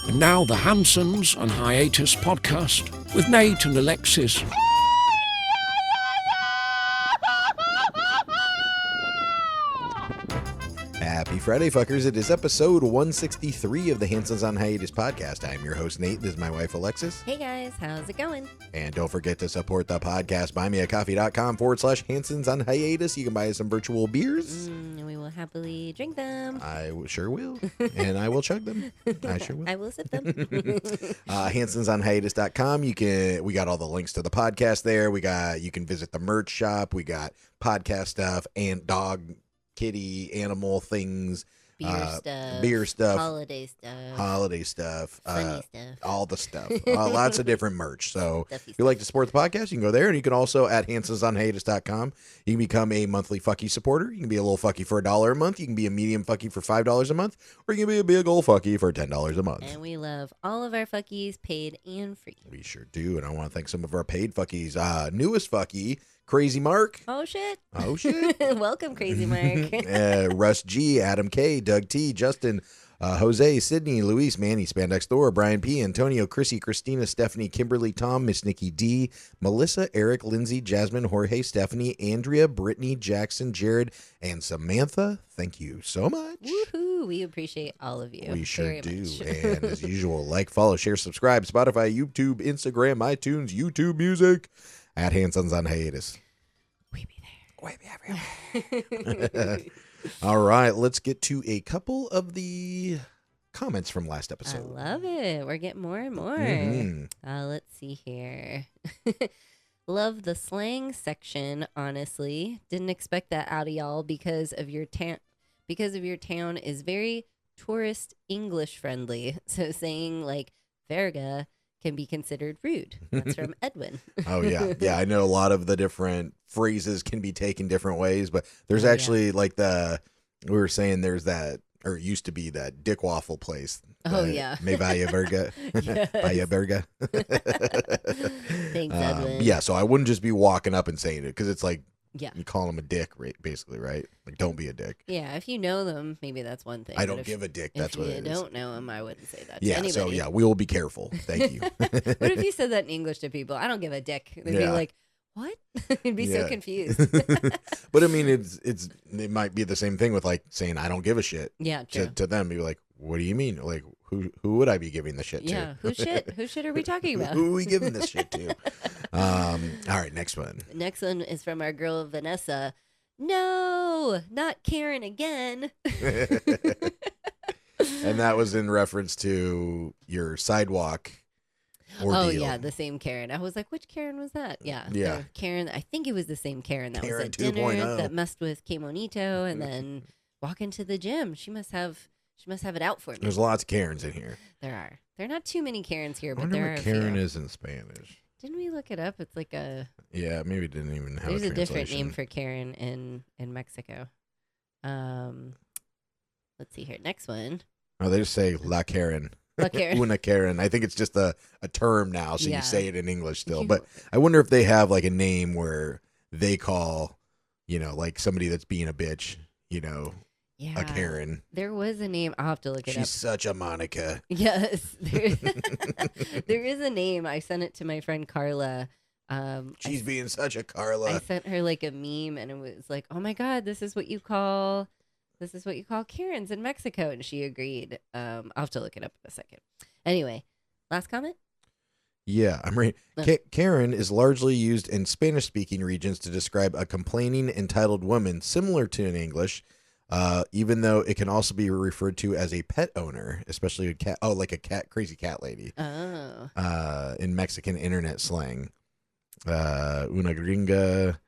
And now the Hansons and Hiatus podcast with Nate and Alexis. Happy Friday, fuckers. It is episode 163 of the Hansons on Hiatus podcast. I am your host, Nate. This is my wife, Alexis. Hey guys, how's it going? And don't forget to support the podcast. buymeacoffee.com/Hansons on Hiatus. You can buy us some virtual beers. And we will happily drink them. I sure will. And I will chug them. I sure will. I will sip them. HansonsOnHiatus.com. We got all the links to the podcast there. You can visit the merch shop. We got podcast stuff and dog, kitty, animal things, beer stuff, holiday stuff, funny stuff, all the stuff, lots of different merch. So Stuffy if you like to support the podcast, you can go there, and you can also at HansonsOnHiatus.com. You can become a monthly fucky supporter. You can be a little fucky for $1 a month. You can be a medium fucky for $5 a month, or you can be a big old fucky for $10 a month. And we love all of our fuckies, paid and free. We sure do, and I want to thank some of our paid fuckies. Newest fucky, Crazy Mark. Oh shit! Welcome, Crazy Mark. Russ G, Adam K, Doug T, Justin, Jose, Sydney, Luis, Manny, Spandex Thor, Brian P, Antonio, Chrissy, Christina, Stephanie, Kimberly, Tom, Miss Nikki D, Melissa, Eric, Lindsay, Jasmine, Jorge, Stephanie, Andrea, Brittany, Jackson, Jared, and Samantha. Thank you so much. Woohoo! We appreciate all of you. We sure very do. much. And as usual, like, follow, share, subscribe, Spotify, YouTube, Instagram, iTunes, YouTube Music, at Hansons on Hiatus. We be there. We be everywhere. All right, let's get to a couple of the comments from last I episode. love it. We're getting more and more. Mhm. Let's see here. Love the slang section, honestly. Didn't expect that out of y'all because of your town is very tourist English friendly. So saying like verga can be considered rude. That's from Edwin. Oh, yeah. Yeah, I know a lot of the different phrases can be taken different ways, but there's actually we were saying there's that, or it used to be that Dick Waffle place. Oh, yeah. Me vaya verga. Yes. Vaya verga. Thanks, Edwin. Yeah, so I wouldn't just be walking up and saying it, because it's like, Yeah. you call them a dick, basically, right? Like, don't be a dick. Yeah, if you know them, maybe that's one thing. I but don't give a dick. That's if what you it is. don't know them, I wouldn't say that to Yeah, anybody. so yeah, we will be careful. Thank you. What if you said that in English to people? I don't give a dick. They'd be Yeah. like, what? They'd be so Yeah. confused. But I mean, it might be the same thing with like saying I don't give a shit Yeah, true. to them. Be like, what do you mean? Like, who would I be giving the shit Yeah, to? who shit are we talking about? Who are we giving this shit to? All right, next one. Next one is from our girl Vanessa. No, not Karen again. And that was in reference to your sidewalk ordeal. Oh yeah, the same Karen. I was like, which Karen was that? Yeah, Yeah. the Karen. I think it was the same Karen that Karen was at dinner 2.0. that messed with K Monito and then walk into the gym. She must have it out for me. There's lots of Karens in here. There are. There are not too many Karens here, I but wonder there are what a Karen few. is in Spanish. Didn't we look it up? It's like a. Yeah, maybe it didn't even have There's a a different translation. name for Karen in Mexico. Let's see here. Next one. Oh, they just say La Karen. La Karen. Una Karen. I think it's just a term now, so Yeah. you say it in English still. But I wonder if they have like a name where they call, like somebody that's being a bitch, Yeah. a Karen. There was a name. I'll have to look it She's up. such a Monica. Yes. There is a name. I sent it to my friend Carla. She's being such a Carla. I sent her like a meme and it was like, oh my God, this is what you call Karens in Mexico. And she agreed. I'll have to look it up in a second. Anyway, last comment? Yeah, I'm right. Karen is largely used in Spanish-speaking regions to describe a complaining, entitled woman, similar to in English, even though it can also be referred to as a pet owner, especially a cat. Oh, like a crazy cat lady. Oh. In Mexican internet slang. Una gringa,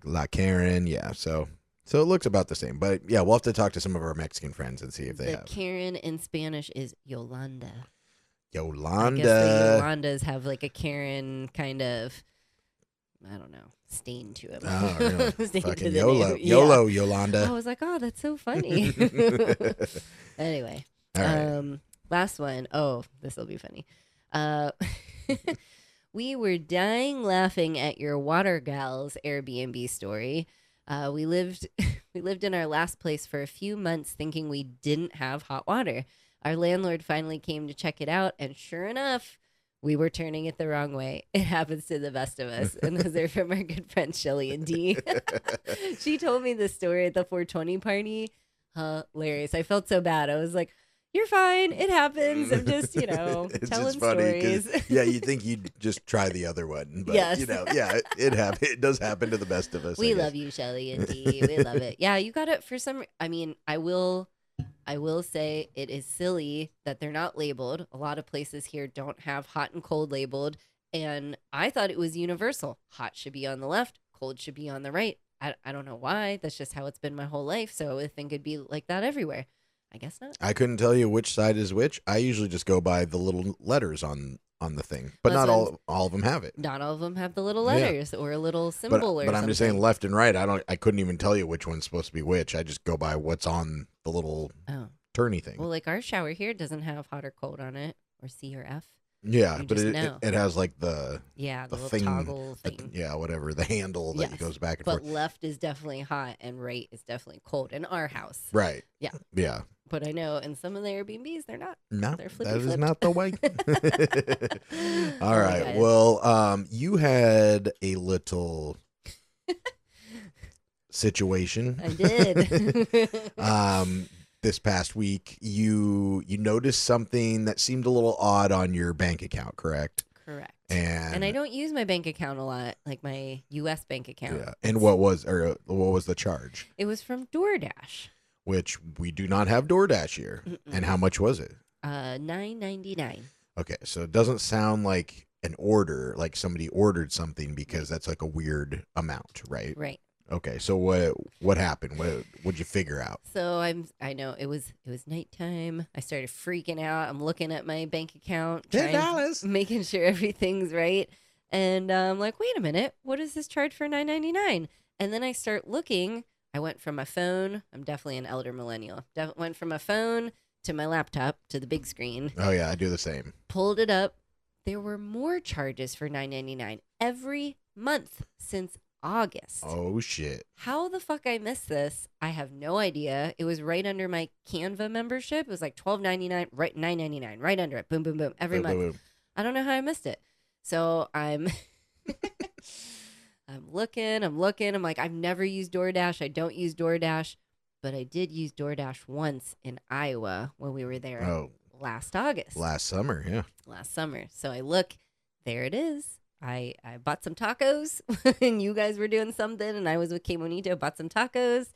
La Karen. Yeah, so it looks about the same. But yeah, we'll have to talk to some of our Mexican friends and see if they The have. Karen in Spanish is Yolanda. Yolanda. I guess the Yolandas have like a Karen kind of, I don't know, stain to it. Oh, really? Stain to Fucking the YOLO. name. YOLO, Yeah. Yolanda. I was like, oh, that's so funny. Anyway, All right. last one. Oh, this will be funny. We were dying laughing at your water gals Airbnb story. We lived in our last place for a few months thinking we didn't have hot water. Our landlord finally came to check it out, and sure enough, we were turning it the wrong way. It happens to the best of us. And those are from our good friends, Shelly and Dee. She told me the story at the 420 party. Hilarious. I felt so bad. I was like, you're fine. It happens. I'm just, telling just funny stories. Yeah, you think you'd just try the other one. But, Yes. It does happen to the best of us. We love you, Shelly and Dee. We love it. Yeah, you got it for some. I mean, I will say it is silly that they're not labeled. A lot of places here don't have hot and cold labeled. And I thought it was universal. Hot should be on the left, cold should be on the right. I don't know why. That's just how it's been my whole life. So I think it'd be like that everywhere. I guess not. I couldn't tell you which side is which. I usually just go by the little letters on the thing. But Well, not so all of them have it. Not all of them have the little letters or a little symbol or But I'm just saying something. left and right. I couldn't even tell you which one's supposed to be which. I just go by what's on the little Oh. turny thing. Well, like our shower here doesn't have hot or cold on it, or C or F. Yeah, You but just it know. has like the Yeah, the little thing, toggle thing. whatever, the handle that Yes, goes back and But forth. left is definitely hot and right is definitely cold in our house. Right. Yeah. Yeah. But I know in some of the Airbnbs, they're not. No, They're that is flippy-flipped. not the way. All Oh, right. guys. Well, you had a little situation. I did. This past week, you noticed something that seemed a little odd on your bank account, correct? Correct. And I don't use my bank account a lot, like my U.S. bank account. yeah. And what was the charge? It was from DoorDash. Which we do not have DoorDash here. Mm-mm. And how much was it? $9.99. Okay, so it doesn't sound like an order, like somebody ordered something, because that's like a weird amount, right? Right. Okay, so what happened? What'd you figure out? So I know it was nighttime. I started freaking out. I'm looking at my bank account, $10. making sure everything's right. And I'm like, wait a minute, what is this charge for $9.99? And then I start looking. I went from my phone. I'm definitely an elder millennial. Went from my phone to my laptop to the big screen. Oh yeah, I do the same. Pulled it up. There were more charges for $9.99 every month since August. Oh shit. How the fuck I missed this? I have no idea. It was right under my Canva membership. It was like $12.99, right, $9.99, right under it. Boom, boom, boom, every month. Boom. I don't know how I missed it. So I'm I'm looking. I'm like, I've never used DoorDash. I don't use DoorDash, but I did use DoorDash once in Iowa when we were there last August. Last summer, yeah. Last summer. So I look, there it is. I bought some tacos and you guys were doing something and I was with K Monito, bought some tacos.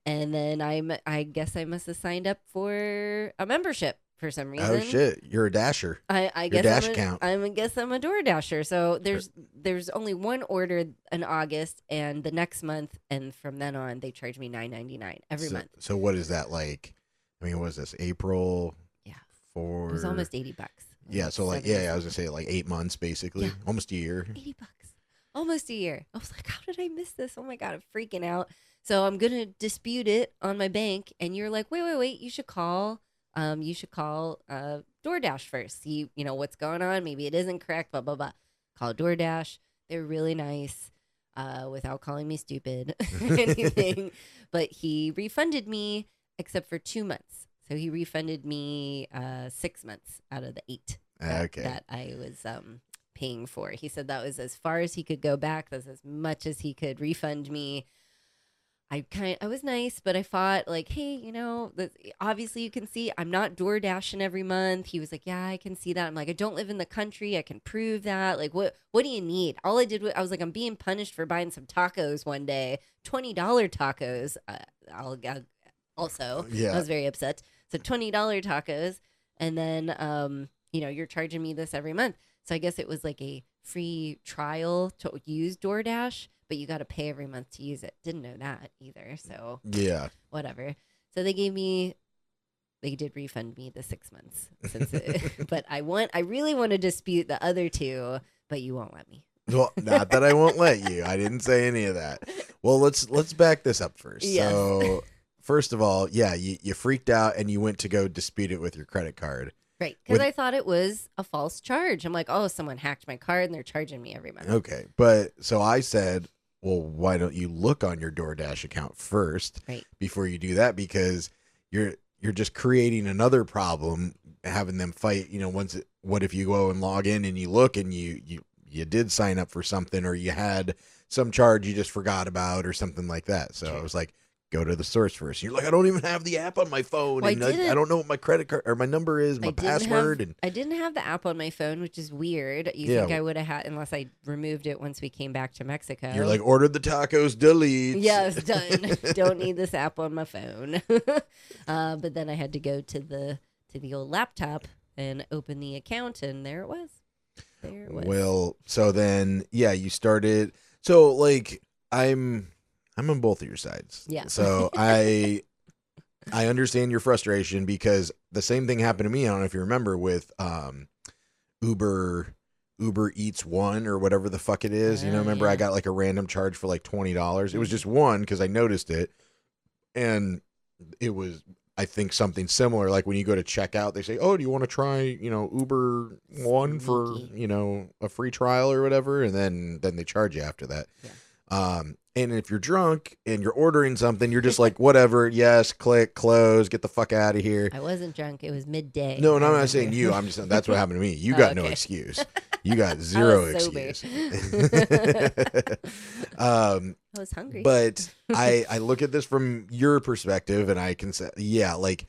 And then I guess I must have signed up for a membership for some reason. Oh shit, you're a dasher. I Your guess dash I'm account. I guess I'm a DoorDasher. So there's only one order in August and the next month, and from then on they charge me $9.99 every month. So what is that like? I mean, what was this, April? Yeah. For It was almost $80. Yeah, so like I was gonna say like 8 months basically, Yeah. almost a year. $80. Almost a year. I was like, how did I miss this? Oh my God, I'm freaking out. So I'm gonna dispute it on my bank, and you're like, wait, you should call DoorDash first. See, what's going on. Maybe it isn't correct. Blah blah blah. Call DoorDash. They're really nice, without calling me stupid or anything. But he refunded me except for 2 months. So he refunded me 6 months out of the 8 that I was paying for. He said that was as far as he could go back. That's as much as he could refund me. I was nice, but I thought like, hey, obviously you can see I'm not door dashing every month. He was like, yeah, I can see that. I'm like, I don't live in the country. I can prove that. Like, what do you need? All I did was, I was like, I'm being punished for buying some tacos one day, $20 tacos. I'll also, Yeah. I was very upset. So $20 tacos. And then, you're charging me this every month. So I guess it was like a free trial to use DoorDash, but you got to pay every month to use it. Didn't know that either. So Yeah. whatever. So they did refund me the 6 months but I really want to dispute the other 2, but you won't let me. Well, not that I won't let you. I didn't say any of that. Well, let's back this up first. Yes. So first of all, yeah, you freaked out and you went to go dispute it with your credit card. Right. Because I thought it was a false charge. I'm like, oh, someone hacked my card and they're charging me every month. Okay. But so I said, well, why don't you look on your DoorDash account first Right. before you do that? Because you're you're just creating another problem, having them fight. What if you go and log in and you look and you did sign up for something, or you had some charge you just forgot about or something like that. So I was like, go to the source first. You're like, I don't even have the app on my phone, Well, and I don't know what my credit card or my number is, my password. I didn't have the app on my phone, which is weird. You think I would have had, unless I removed it once we came back to Mexico. You're like, ordered the tacos, delete. Yes, done. Don't need this app on my phone. But then I had to go to the old laptop and open the account, and there it was. Well, so then, you started. So, like, I'm on both of your sides. Yeah. So I understand your frustration, because the same thing happened to me. I don't know if you remember with Uber Eats One or whatever the fuck it is. Remember I got like a random charge for like $20. It was just one because I noticed it, and it was, I think, something similar. Like when you go to checkout, they say, "Oh, do you want to try, Uber One for, a free trial or whatever?" And then they charge you after that. Yeah. And if you're drunk and you're ordering something, you're just like, whatever, yes, click, close, get the fuck out of here. I wasn't drunk. It was midday. No, I'm not saying you. I'm just, that's what happened to me. You got no excuse. You got zero excuse. I was hungry. But I look at this from your perspective, and I can say, like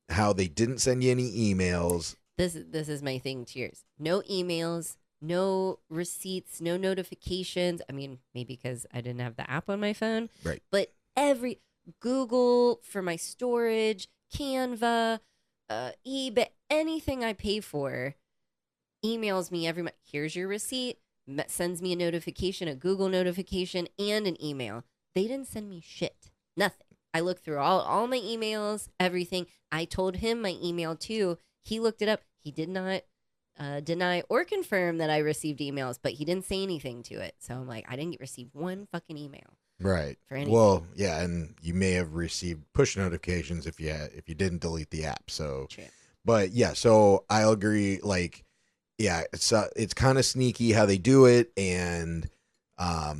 how they didn't send you any emails. This is my thing to yours. No emails. No receipts, no notifications. I mean, maybe because I didn't have the app on my phone. Right. But every Google for my storage, Canva, eBay, anything I pay for emails me every month. Here's your receipt. Sends me a notification, a Google notification, and an email. They didn't send me shit. Nothing. I looked through all my emails, everything. I told him my email too. He looked it up. He did not deny or confirm that I received emails, but he didn't say anything to it. So I'm like, I didn't receive one fucking email. Right. For anything. Well, yeah, and you may have received push notifications if you didn't delete the app. So, true. But yeah, so I'll agree. Like, yeah, it's kind of sneaky how they do it, and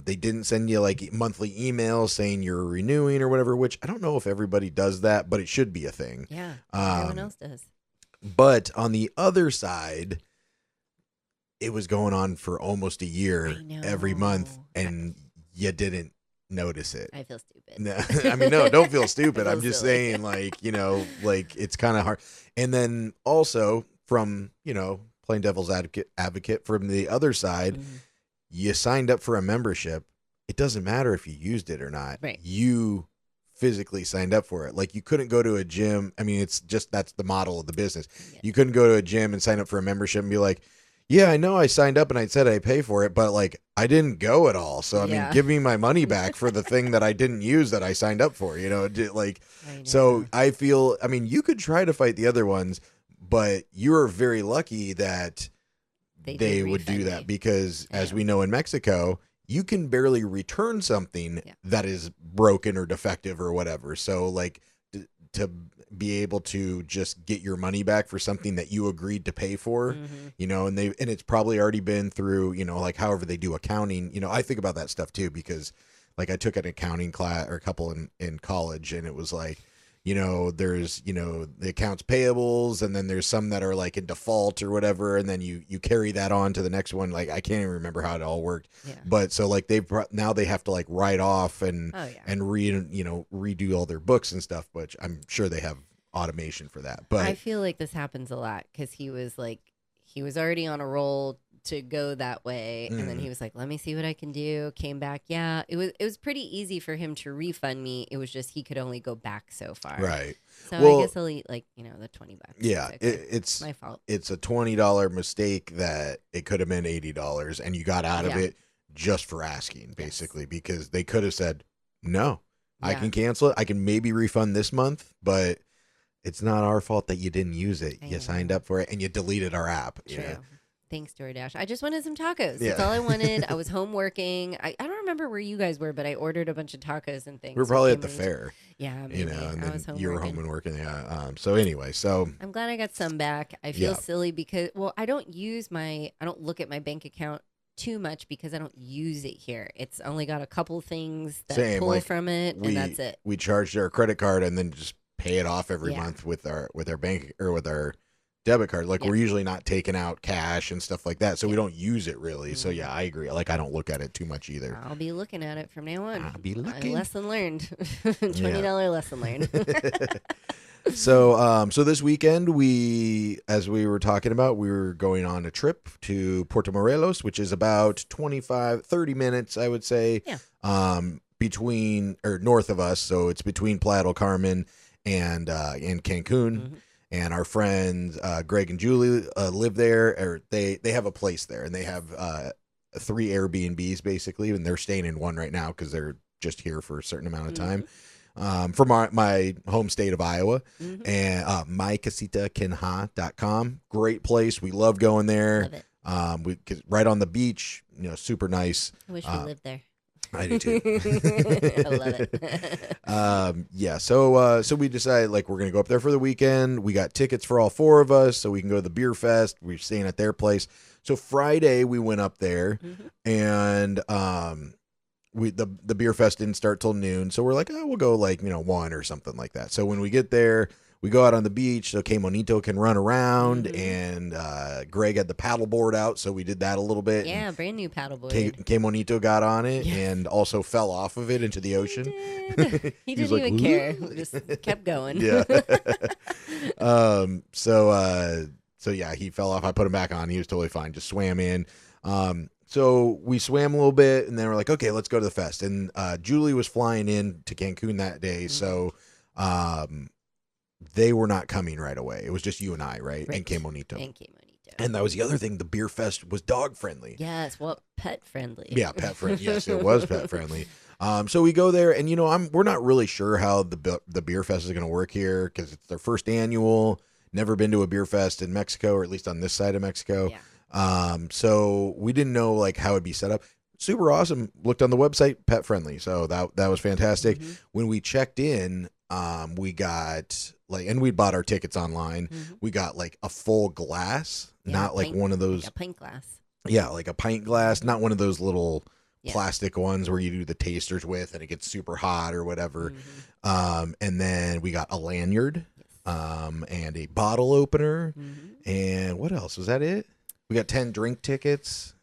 they didn't send you like monthly emails saying you're renewing or whatever. Which I don't know if everybody does that, but it should be a thing. Yeah, everyone else does. But on the other side, it was going on for almost a year every month, and you didn't notice it. I feel stupid. No, I mean, no, don't feel stupid. I'm just saying, like, like it's kind of hard. And then also from, playing devil's advocate from the other side, you signed up for a membership. It doesn't matter if you used it or not. Right. You physically signed up for it. Like, you couldn't go to a gym. I mean, it's just, that's the model of the business. Yeah. You couldn't go to a gym and sign up for a membership and be like, yeah, I know I signed up and I said I pay for it, but like I didn't go at all. So I mean, give me my money back for the thing that I didn't use that I signed up for, So I feel, I mean, you could try to fight the other ones, but you're very lucky that they would do that, because as we know in Mexico, you can barely return something that is broken or defective or whatever. So like to be able to just get your money back for something that you agreed to pay for, and it's probably already been through, like however they do accounting. I think about that stuff too, because like I took an accounting class or a couple in college, and it was like, there's, the accounts payables, and then there's some that are like in default or whatever. And then you carry that on to the next one. Like, I can't even remember how it all worked, but so like now they have to like write off and redo all their books and stuff, which I'm sure they have automation for that. But I feel like this happens a lot, because he was already on a roll to go that way, and then he was like, let me see what I can do. Came back. It was pretty easy for him to refund me. It was just he could only go back so far, right? So I guess I'll eat like the $20. Yeah, it's my fault. It's a $20 mistake that it could have been $80, and you got out of it just for asking, basically, because they could have said, no, I can cancel it, I can maybe refund this month, but it's not our fault that you didn't use it. You signed up for it and you deleted our app. True. Thanks, DoorDash. I just wanted some tacos. That's all I wanted. I was home working. I don't remember where you guys were, but I ordered a bunch of tacos and things. We were probably at the fair. Yeah, maybe. And then I was home you were working. home and working. Yeah. So anyway, I'm glad I got some back. I feel silly because, I don't look at my bank account too much because I don't use it here. It's only got a couple things that pull from it, and that's it. We charged our credit card and then just pay it off every month with our bank or with our debit card. Like we're usually not taking out cash and stuff like that, so we don't use it really. So yeah, I agree. Like I don't look at it too much either. I'll be looking at it from now on. I'll be looking. Lesson learned. $20 lesson learned. So this weekend as we were talking about, we were going on a trip to Puerto Morelos, which is about 30 minutes, I would say. Yeah. Between or north of us, so it's between Playa del Carmen and Cancun. Mm-hmm. And our friends Greg and Julie live there, or they have a place there, and they have 3 Airbnbs basically, and they're staying in one right now because they're just here for a certain amount of time. From my home state of Iowa, and mycasitakenha.com. Great place. We love going there. Love it. 'Cause right on the beach, super nice. I wish we lived there. I do too. I love it. Yeah. So we decided like we're gonna go up there for the weekend. We got tickets for all 4 of us, so we can go to the beer fest. We're staying at their place. So Friday we went up there, and the beer fest didn't start till noon, so we're like, oh, we'll go like 1 or something like that. So when we get there, we go out on the beach so Que Monito can run around, and Greg had the paddleboard out, so we did that a little bit. Yeah, brand new paddleboard. Que Monito got on it and also fell off of it into the ocean. He didn't even care. Just kept going. Yeah. So yeah, he fell off. I put him back on. He was totally fine. Just swam in. So we swam a little bit, and then we're like, okay, let's go to the fest. And Julie was flying in to Cancun that day, so they were not coming right away. It was just you and I, right? And Que Monito. And that was the other thing. The beer fest was dog friendly. Yes, well, pet friendly. Yeah, pet friendly. Yes, it was pet friendly. So we go there, and we're not really sure how the beer fest is going to work here because it's their first annual. Never been to a beer fest in Mexico, or at least on this side of Mexico. Yeah. So we didn't know like how it'd be set up. Super awesome. Looked on the website, pet friendly. So that was fantastic. When we checked in, we got and we bought our tickets online. We got like a full glass, not like one of those a pint glass. Yeah, like a pint glass, not one of those little plastic ones where you do the tasters with and it gets super hot or whatever. And then we got a lanyard, and a bottle opener, and what else? Was that it? We got 10 drink tickets,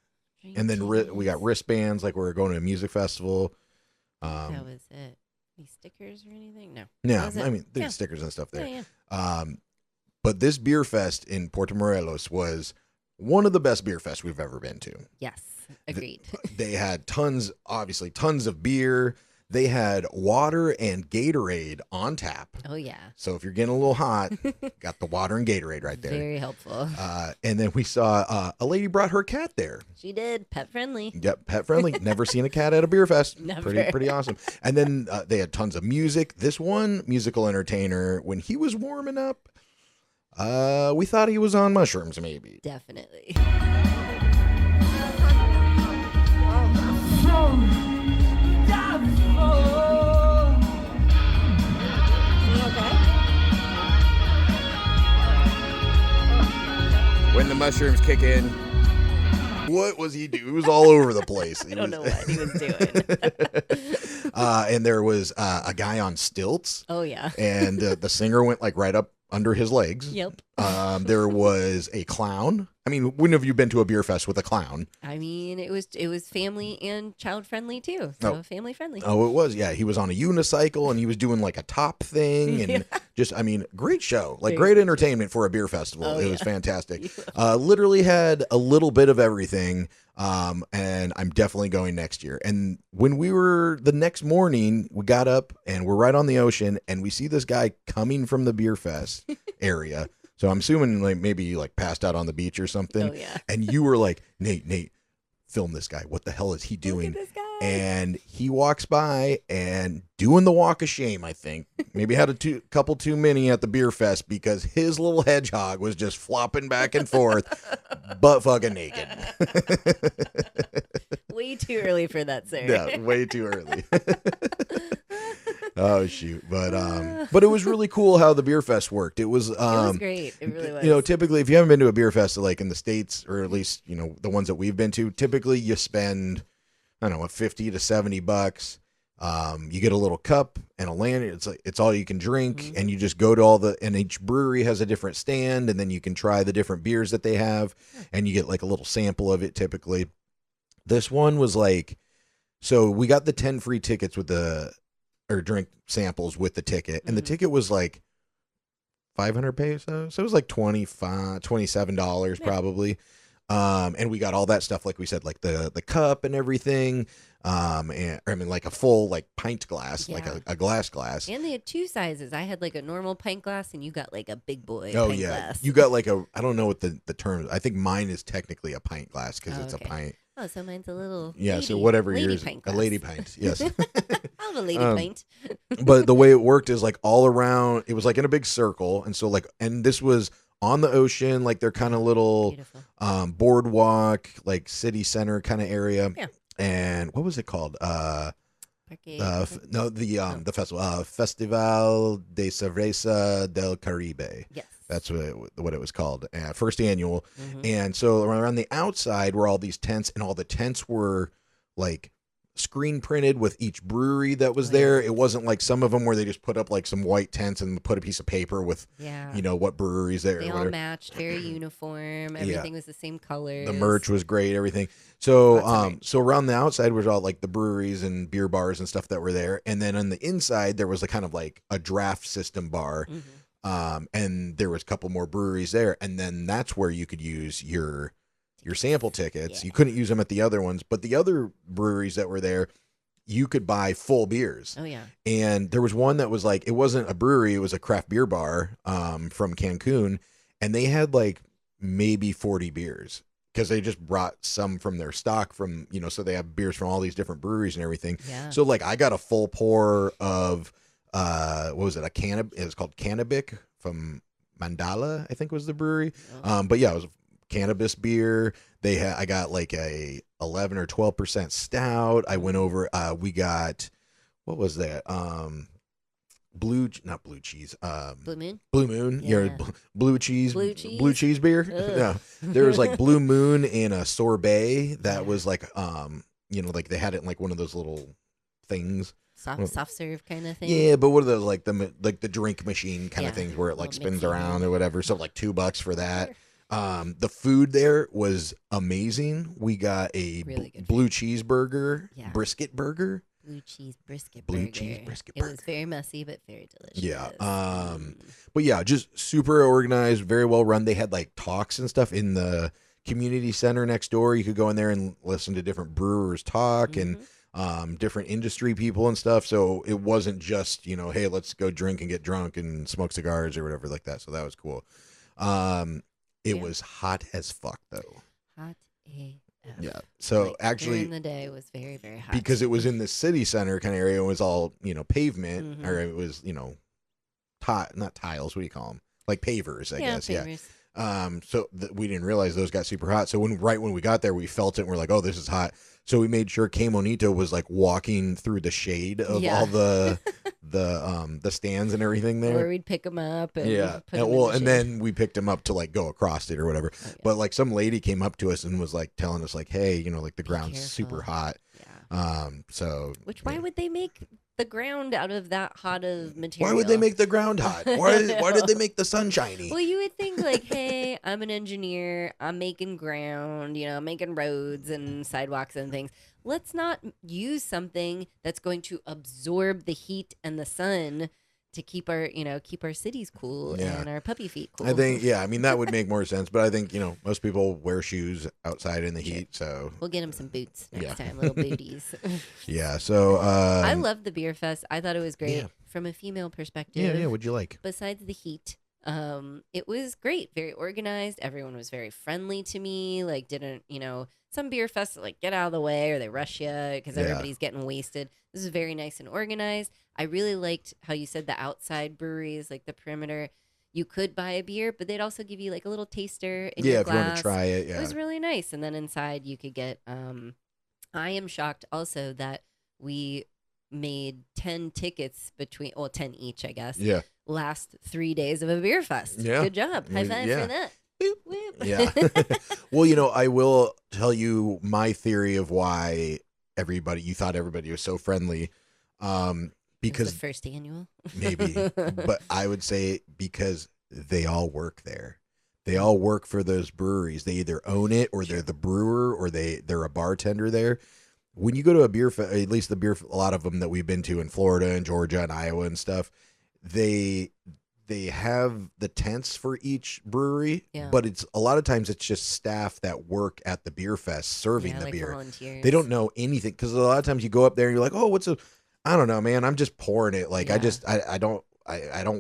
and then we got wristbands like we're going to a music festival. That was it. Any stickers or anything? No. Yeah, I mean, there's stickers and stuff there. Yeah. But this beer fest in Puerto Morelos was one of the best beer fests we've ever been to. Yes, agreed. They had tons of beer. They had water and Gatorade on tap. Oh, yeah. So if you're getting a little hot, got the water and Gatorade right there. Very helpful. And then we saw a lady brought her cat there. She did. Pet friendly. Yep, pet friendly. Never seen a cat at a beer fest. Never. Pretty awesome. And then they had tons of music. This one musical entertainer, when he was warming up, we thought he was on mushrooms maybe. Definitely. When the mushrooms kick in, what was he doing? He was all over the place. I don't know what he was doing. And there was a guy on stilts. Oh, yeah. And the singer went like right up under his legs. Yep. There was a clown. I mean, when have you been to a beer fest with a clown? I mean, it was family and child friendly too. So family friendly. Oh, it was. Yeah. He was on a unicycle and he was doing like a top thing and great show, like great entertainment for a beer festival. It was fantastic. Literally had a little bit of everything. And I'm definitely going next year. And when we were the next morning, we got up and we're right on the ocean and we see this guy coming from the beer fest area. So I'm assuming like maybe you like passed out on the beach or something. Oh, yeah. And you were like, Nate, film this guy. What the hell is he doing? Look at this guy. And he walks by and doing the walk of shame, I think. Maybe had a couple too many at the beer fest because his little hedgehog was just flopping back and forth, butt fucking naked. Way too early for that, sir. Yeah, way too early. Oh shoot! But it was really cool how the beer fest worked. It was great. It really was. You know, typically if you haven't been to a beer fest like in the States, or at least the ones that we've been to, typically you spend $50 to $70. You get a little cup and a lanyard. It's all you can drink, Mhm. and you just go to and each brewery has a different stand, and then you can try the different beers that they have, and you get like a little sample of it typically. This one was like, so we got the 10 free tickets with or drink samples with the ticket, and the Mhm. ticket was like 500 pesos, so it was like $27 Yeah. probably. And we got all that stuff, like we said, like the cup and everything. And I mean, like a full like pint glass, like Yeah. a glass. And they had two sizes. I had like a normal pint glass, and you got like a big boy Oh pint yeah, glass. you got like I don't know what the term. I think mine is technically a pint glass because Oh, it's okay. a pint. Oh, so mine's a little Yeah, lady, so whatever lady yours, pint a glass. lady pint. Yes. I have a lady Um, pint. But the way it worked is like all around. It was like in a big circle, and so like, and this was on the ocean, like they're kind of little Beautiful. boardwalk, like city center kind of area. Yeah. And what was it called? Parque- No, the festival, Festival de Cerveza del Caribe. Yes. That's what it was called. First annual. Mhm. And so around the outside were all these tents, and all the tents were like screen printed with each brewery that was Oh, there. yeah. It wasn't like some of them where they just put up like some white tents and put a piece of paper with, Yeah. you know, what breweries there. They or all whatever. matched, very uniform. Everything was the same color. The merch was great, everything. So Lots of merch. so around the outside was all like the breweries and beer bars and stuff that were there. And then on the inside there was a kind of like a draft system bar. And there was a couple more breweries there, and then that's where you could use your sample tickets. Yeah. You couldn't use them at the other ones, but the other breweries that were there, you could buy full beers. Oh yeah. And there was one that was like, it wasn't a brewery, it was a craft beer bar from Cancun, and they had like maybe 40 beers because they just brought some from their stock from, you know, so they have beers from all these different breweries and everything. Yeah. So like I got a full pour of what was it? It was called Cannabic from Mandala, I think was the brewery. Oh. But yeah, it was cannabis beer. I got like a 11 or 12% stout. I went over, we got, what was that? Not blue cheese. Blue Moon. Blue Moon. Yeah. Yeah. Blue cheese. Blue cheese? Blue cheese beer. Ugh. No, there was like Blue Moon in a sorbet that was like, you know, like they had it in like one of those little things. Soft serve kind of thing. Yeah, but what are those like the drink machine kind of Yeah. things where it like Little spins mixy around or whatever? So like $2 for that. Sure. The food there was amazing. We got a Really good blue cheeseburger, Yeah. brisket burger. Blue cheese brisket Blue burger. cheese brisket It was burger. very messy but very delicious. Yeah, Mm. But yeah, just super organized, very well run. They had like talks and stuff in the community center next door. You could go in there and listen to different brewers talk and different industry people and stuff. So it wasn't just, you know, hey, let's go drink and get drunk and smoke cigars or whatever like that. So that was cool. It Yeah. was hot as fuck though. Hot AF. Yeah. So Like, actually, during the day it was very, very hot. because it was in the city center kind of area, it was all, you know, pavement Mhm. or it was, you know, not tiles. What do you call them? Like pavers, I guess. Yeah. pavers. So we didn't realize those got super hot. So right when we got there, we felt it and we're like, oh, this is hot. So we made sure Que Monito was like walking through the shade of Yeah. all the stands and everything there. Or we'd pick them up and Yeah. put And, 'em in well, the and shade. then we picked him up to like go across it or whatever. Oh, yeah. But like some lady came up to us and was like telling us like, hey, you know, like the Be ground's super careful. hot. Yeah. So Why would they make the ground out of that hot of material? why would they make the ground hot? Why did they make the sun shiny? Well, you would think like, hey, I'm an engineer. I'm making ground, you know, I'm making roads and sidewalks and things. Let's not use something that's going to absorb the heat and the sun to keep our cities cool Yeah. and our puppy feet cool. I think, yeah, I mean, that would make more sense. But I think, you know, most people wear shoes outside in the Sure. heat. So, We'll get him some boots next Yeah. time, little booties. yeah. So, I loved the beer fest. I thought it was great yeah. from a female perspective. yeah. What'd you like? Besides the heat, it was great, very organized. Everyone was very friendly to me. Like, didn't, you know, some beer fests like get out of the way or they rush you because Yeah. everybody's getting wasted. This is very nice and organized. I really liked how you said the outside breweries, like the perimeter, you could buy a beer, but they'd also give you like a little taster in Yeah, your if you want glass. to try it. It Yeah. was really nice. And then inside you could get, I am shocked also that we made 10 tickets 10 each, I guess, Yeah. last 3 days of a beer fest. Yeah. Good job. High five Yeah. for that. Boop, whoop. Yeah. Well, you know, I will tell you my theory of why you thought everybody was so friendly. Because It's the first annual. maybe, but I would say because they all work there. They all work for those breweries. They either own it, or they're the brewer, or they're a bartender there. When you go to a beer, at least a lot of them that we've been to in Florida and Georgia and Iowa and stuff, they have the tents for each brewery, but it's a lot of times it's just staff that work at the beer fest serving the like beer. volunteers. They don't know anything, because a lot of times you go up there and you're like, oh, I don't know, man. I'm just pouring it. Like I don't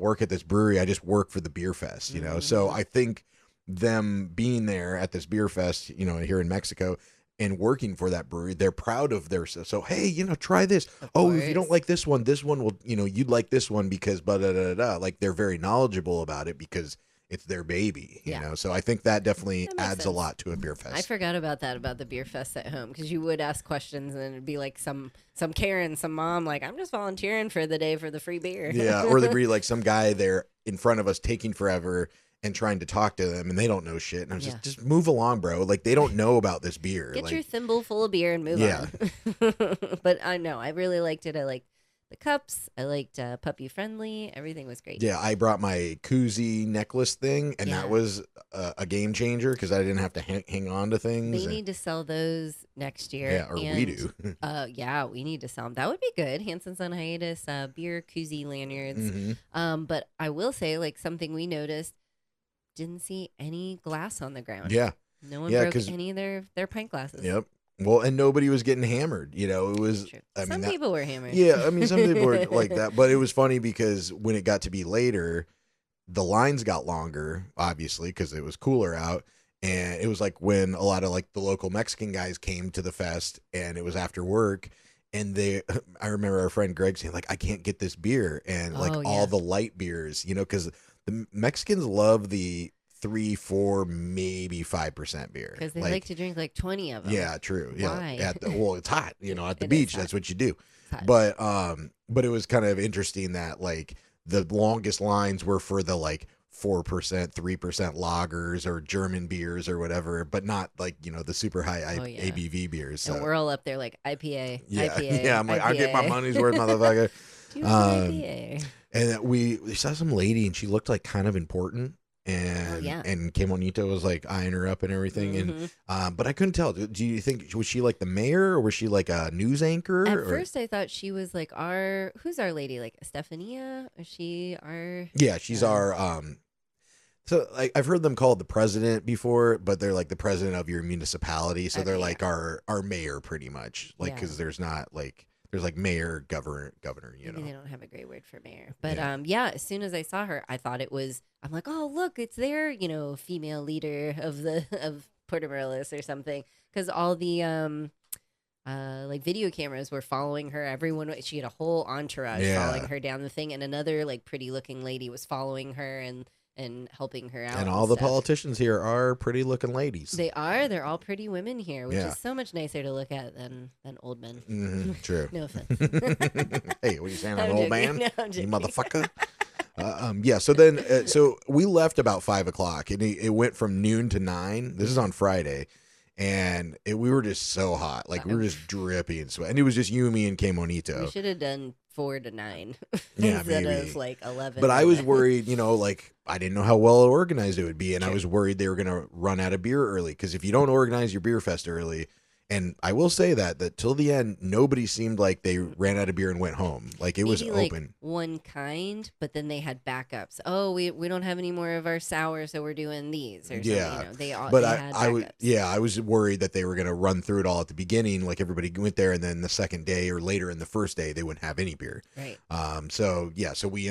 work at this brewery. I just work for the beer fest, you know? So I think them being there at this beer fest, you know, here in Mexico, and working for that brewery, they're proud of their, so, hey, you know, try this. If you don't like this one will, you know, you'd like this one because blah, blah, blah, blah. Like, they're very knowledgeable about it because it's their baby, you know? So I think that definitely adds a lot to a beer fest. I forgot about the beer fest at home, because you would ask questions and it'd be like some Karen, some mom, like, I'm just volunteering for the day for the free beer. Yeah, or there'd be like some guy there in front of us taking forever and trying to talk to them, and they don't know shit. And I was just move along, bro. Like, they don't know about this beer. Get like, your thimble full of beer and move on. But I know, I really liked it. I liked the cups. I liked puppy friendly. Everything was great. Yeah, I brought my koozie necklace thing, and that was a game changer because I didn't have to hang on to things. They need to sell those next year. Yeah, or we do. Yeah, we need to sell them. That would be good. Hansons on Hiatus, beer koozie lanyards. But I will say, like, something we noticed, didn't see any glass on the ground. Yeah. No one broke any of their pint glasses. Yep. Well, and nobody was getting hammered. You know, it was. Some people were hammered. Yeah, I mean, some people were like that, but it was funny because when it got to be later, the lines got longer, obviously, because it was cooler out, and it was like when a lot of like the local Mexican guys came to the fest, and it was after work, and I remember our friend Greg saying like, I can't get this beer, and like all the light beers, you know, because the Mexicans love the 3, 4, maybe 5% beer. Because they like to drink like 20 of them. Yeah, true. Yeah. Why? Well, it's hot, you know, at the beach. That's what you do. But it was kind of interesting that like the longest lines were for the like 4%, 3% lagers or German beers or whatever, but not like, you know, the super high ABV beers. So. And we're all up there like IPA, IPA. Yeah, I'm like, I'll get my money's worth, motherfucker. IPA. And we saw some lady, and she looked like kind of important, and Kim Onito was like eyeing her up and everything, and but I couldn't tell. Do you think, was she like the mayor, or was she like a news anchor? At first, I thought she was like who's our lady, like Estefania? Is she our? Yeah, she's our. So like, I've heard them called the president before, but they're like the president of your municipality, so they're like our mayor pretty much, like, because there's not like. There's like mayor, governor, you know. Maybe they don't have a great word for mayor. But as soon as I saw her, I thought it was, I'm like, oh, look, it's their, you know, female leader of Puerto Morelos or something. Because all the like video cameras were following her. Everyone, she had a whole entourage following her down the thing. And another like pretty looking lady was following her and helping her out. And all the politicians here are pretty looking ladies. They are. They're all pretty women here, which is so much nicer to look at than old men. True. No offense. Hey, what are you saying? I'm an old man? No, you motherfucker. So then, so we left about 5 o'clock, and it went from noon to 9. This is on Friday. And we were just so hot. Like, we were just dripping sweat. And it was just you, me, and K Monito. We should have done 4 to 9 instead of like 11. But I was worried, you know, like, I didn't know how well organized it would be. And I was worried they were going to run out of beer early. Because if you don't organize your beer fest early, and I will say that till the end, nobody seemed like they ran out of beer and went home. Like, it was open. Like one kind, but then they had backups. Oh, we don't have any more of our sour, so we're doing these or something. You know, they had backups. I was worried that they were going to run through it all at the beginning, like everybody went there, and then the second day or later in the first day they wouldn't have any beer. Right. So we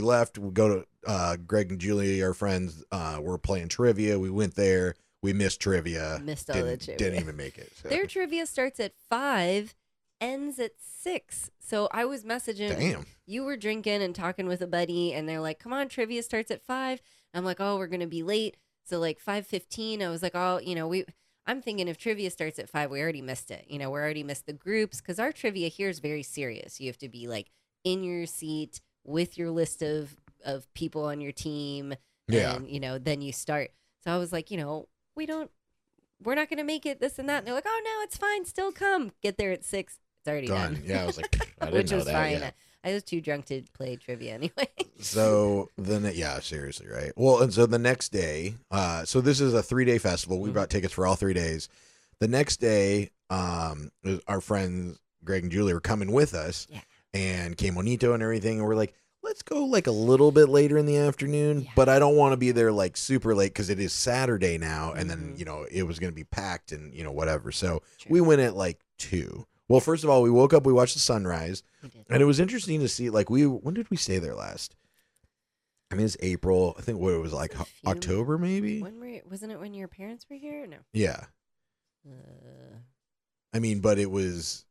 left. We go to Greg and Julie, our friends, were playing trivia. We went there. We missed trivia. Missed all the trivia. Didn't even make it. So. Their trivia starts at 5, ends at 6. So I was messaging. Damn. You were drinking and talking with a buddy, and they're like, "Come on, trivia starts at 5." I'm like, "Oh, we're gonna be late." So like 5:15, I was like, "Oh, you know, I'm thinking if trivia starts at 5, we already missed it. You know, we already missed the groups because our trivia here is very serious. You have to be like in your seat with your list of people on your team, and you know, then you start." So I was like, you know. We're not going to make it, this and that. And they're like, oh, no, it's fine. Still come. Get there at 6. It's already done. Yeah, I was like, I didn't which know was that. fine. Yeah. I was too drunk to play trivia anyway. So then, yeah, seriously, right? Well, and so the next day, so this is a 3-day festival. We bought tickets for all 3 days. The next day, our friends Greg and Julie were coming with us, and came Monito and everything, and we're like, let's go like a little bit later in the afternoon, but I don't want to be there like super late because it is Saturday now, and then it was going to be packed and whatever. So we went at like 2. Well, first of all, we woke up, we watched the sunrise, and it was interesting to see. Like when did we stay there last? I mean, it's April. I think what it was like October, maybe. Wasn't it when your parents were here? No. Yeah. I mean, but it was.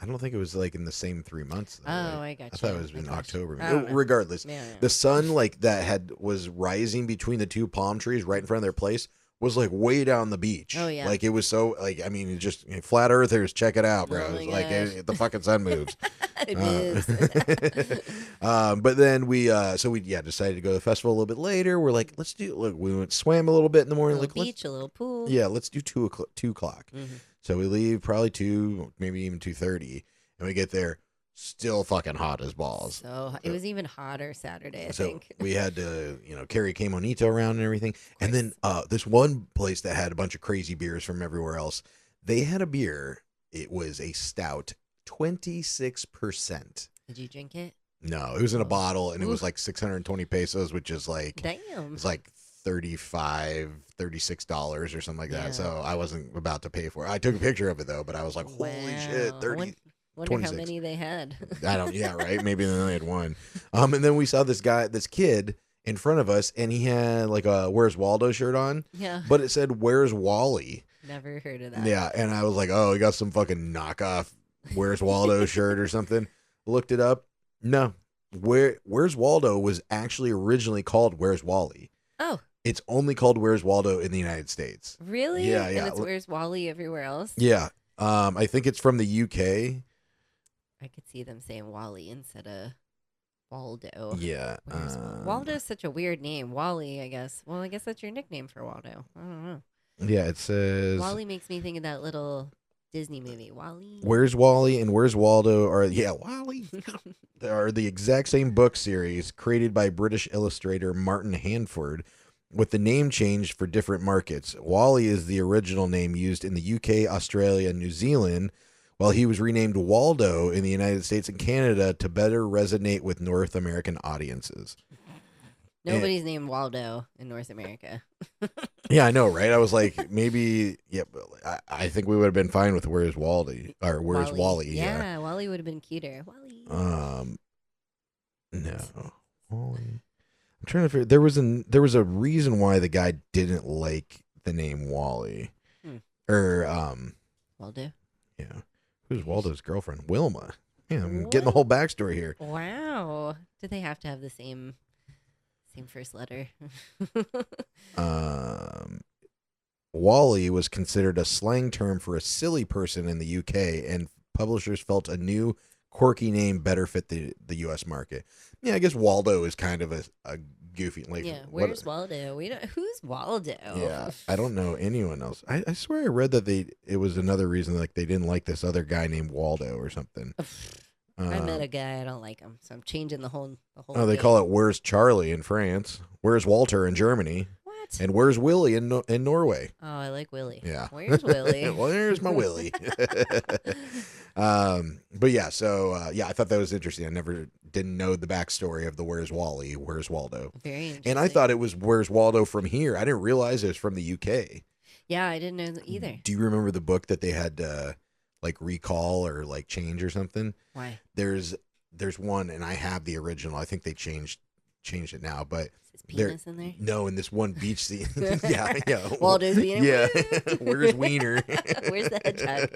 I don't think it was like in the same 3 months. Though, I got you. I thought it was in October. Regardless, the sun that was rising between the 2 palm trees right in front of their place was like way down the beach. Oh yeah, like it was so like I mean, just flat earthers, check it out, bro. It's like the fucking sun moves. It is. But then we decided to go to the festival a little bit later. We're like, we went swam a little bit in the morning, a little pool. Yeah, let's do 2 o'clock. Mm-hmm. So we leave probably 2, maybe even 2:30, and we get there still fucking hot as balls. So it was even hotter Saturday, I so think. we had to, carry Que Monito around and everything. And then this one place that had a bunch of crazy beers from everywhere else, they had a beer. It was a stout, 26%. Did you drink it? No, it was in a bottle, and it was like 620 pesos, which is like, damn, it's like $36 or something like that. So I wasn't about to pay for it. I took a picture of it though, but I was like, holy shit, 30. Wonder 26. how many they had. Right? Maybe they only had one. And then we saw this kid in front of us, and he had like a Where's Waldo shirt on. Yeah. But it said Where's Wally? Never heard of that. Yeah, and I was like, oh, he got some fucking knockoff Where's Waldo shirt or something. Looked it up. No. Where's Waldo was actually originally called Where's Wally. Oh. It's only called Where's Waldo in the United States. Really? Yeah. And it's Where's Wally everywhere else? Yeah. I think it's from the UK. I could see them saying Wally instead of Waldo. Yeah. Waldo's such a weird name. Wally, I guess. Well, I guess that's your nickname for Waldo. I don't know. Yeah, it says... Wally makes me think of that little Disney movie, Wally. Where's Wally and Where's Waldo are... Yeah, Wally. They are the exact same book series created by British illustrator Martin Handford, with the name changed for different markets. Wally is the original name used in the UK, Australia, and New Zealand, while he was renamed Waldo in the United States and Canada to better resonate with North American audiences. Nobody's named Waldo in North America. Yeah, I know, right? I was like, maybe, I think we would have been fine with Where's Wally, or Where's Wally. Yeah, Wally would have been cuter. Wally. No. Wally. I'm trying to figure, there was a reason why the guy didn't like the name Wally. Or, Waldo? Yeah. Who's Waldo's girlfriend? Wilma. Yeah, I'm getting the whole backstory here. Wow. Did they have to have the same first letter? Wally was considered a slang term for a silly person in the UK, and publishers felt a new, quirky name better fit the U.S. market. Yeah, I guess Waldo is kind of a goofy. Like, yeah, where's Waldo? Who's Waldo? Yeah, I don't know anyone else. I swear I read that it was another reason, like they didn't like this other guy named Waldo or something. I met a guy, I don't like him, so I'm changing the whole. Oh, they call it Where's Charlie in France, Where's Walter in Germany. And Where's Willie in Norway? Oh, I like Willie. Yeah. Where's Willie? Where's my Willie? But yeah, so I thought that was interesting. I didn't know the backstory of the Where's Wally, Where's Waldo. Very interesting. And I thought it was Where's Waldo from here. I didn't realize it was from the UK. Yeah, I didn't know either. Do you remember the book that they had to like recall or like change or something? Why? There's one, and I have the original. I think they changed it now, but penis in there? No, in this one beach scene. yeah. Waldo's being yeah. Where's Wiener? Where's the hedgehog?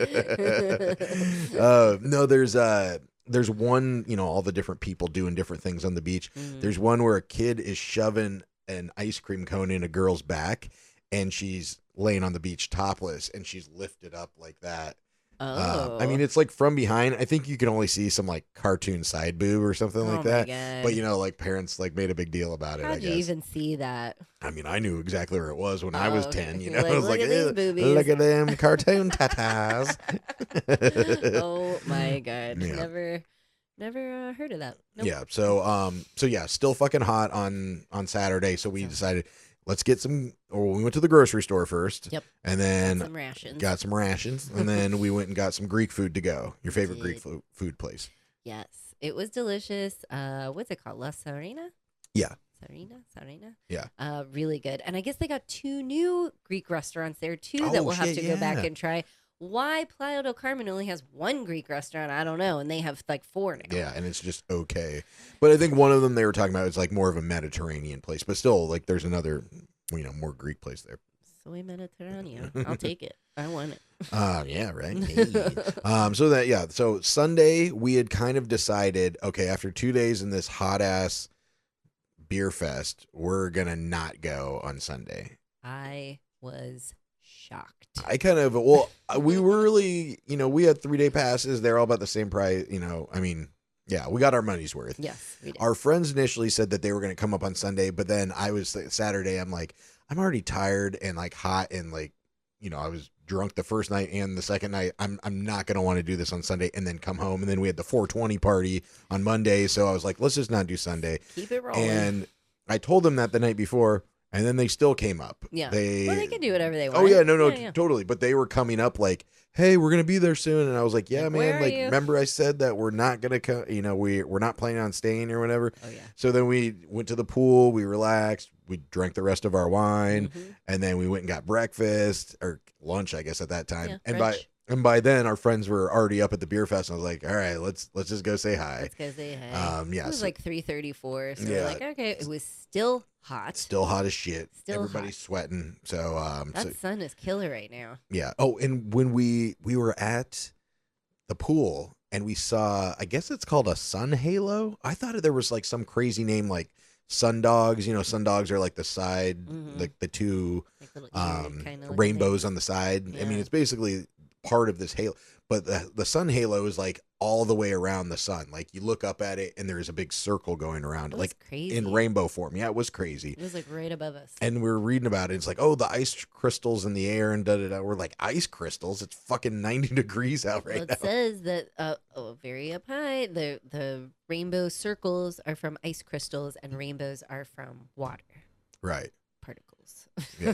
No, there's one, all the different people doing different things on the beach. There's one where a kid is shoving an ice cream cone in a girl's back, and she's laying on the beach topless, and she's lifted up like that. Oh. I mean, it's like from behind. I think you can only see some like cartoon side boob or something like my that. God. But you know, like parents like made a big deal about it. How'd I you guess. even see that? I mean, I knew exactly where it was when I was okay. 10. You You're know, like, I was "Look like, at these "Ew, boobies." look at them cartoon tatas. Oh my God. Yeah. Never heard of that. Nope. Yeah. So yeah, still fucking hot on Saturday. So we decided let's get some. Or we went to the grocery store first. Yep. And then Some rations. got some rations, and then we went and got some Greek food to go. Your favorite Greek food place? Yes. It was delicious. What's it called? La Serena? Yeah. Sarina? Yeah. Really good. And I guess they got 2 new Greek restaurants there too that Oh, we'll have shit, to go back yeah. and try. Why Playa del Carmen only has 1 Greek restaurant, I don't know, and they have like 4 now. Yeah, and it's just okay. But I think one of them they were talking about is like more of a Mediterranean place, but still like there's another, more Greek place there. Soy Mediterranean. I'll take it. I want it. Yeah, right. Hey. So Sunday we had kind of decided, okay, after 2 days in this hot ass beer fest, we're gonna not go on Sunday. I was shocked. I kind of, we were really, we had 3-day passes. They're all about the same price. I mean, yeah, we got our money's worth. Yes, we did. Our friends initially said that they were going to come up on Sunday, but then Saturday, I'm like, I'm already tired and like hot and like, I was drunk the first night and the second night. I'm not going to want to do this on Sunday and then come home. And then we had the 420 party on Monday. So I was like, let's just not do Sunday. Keep it rolling. And I told them that the night before. And then they still came up. Yeah. They can do whatever they want. Oh, yeah. No, Yeah. totally. But they were coming up like, hey, we're going to be there soon. And I was like, yeah, Like, man. where are Like, you? remember I said that we're not going to come, we're not planning on staying or whatever. Oh, yeah. So then we went to the pool. We relaxed. We drank the rest of our wine. Mhm. And then we went and got breakfast or lunch, I guess, at that time. Yeah, and brunch. by then, our friends were already up at the beer fest. And I was like, all right, let's just go say hi. Let's go say hey. Yeah. It was so like 3:34, so Yeah. we're like, okay. It was still hot. still hot as shit. Still Everybody's sweating. So, That sun is killer right now. yeah. Oh, and when we were at the pool and we saw, I guess it's called a sun halo. I thought there was like some crazy name like sun dogs. Sun dogs are like the side, Mhm. like the 2 Like little ear kinda looking rainbows things. on the side. I mean, Yeah. it's basically part of this halo, but the sun halo is like all the way around the sun. Like you look up at it and there's a big circle going around, It was like crazy. in rainbow form. Yeah, it was crazy. It was like right above us. And we were reading about it. It's like, oh, the ice crystals in the air and da-da-da. We're like, ice crystals? It's fucking 90 degrees out right Well, it now. says that very up high, the rainbow circles are from ice crystals and rainbows are from water Right. particles. Yeah.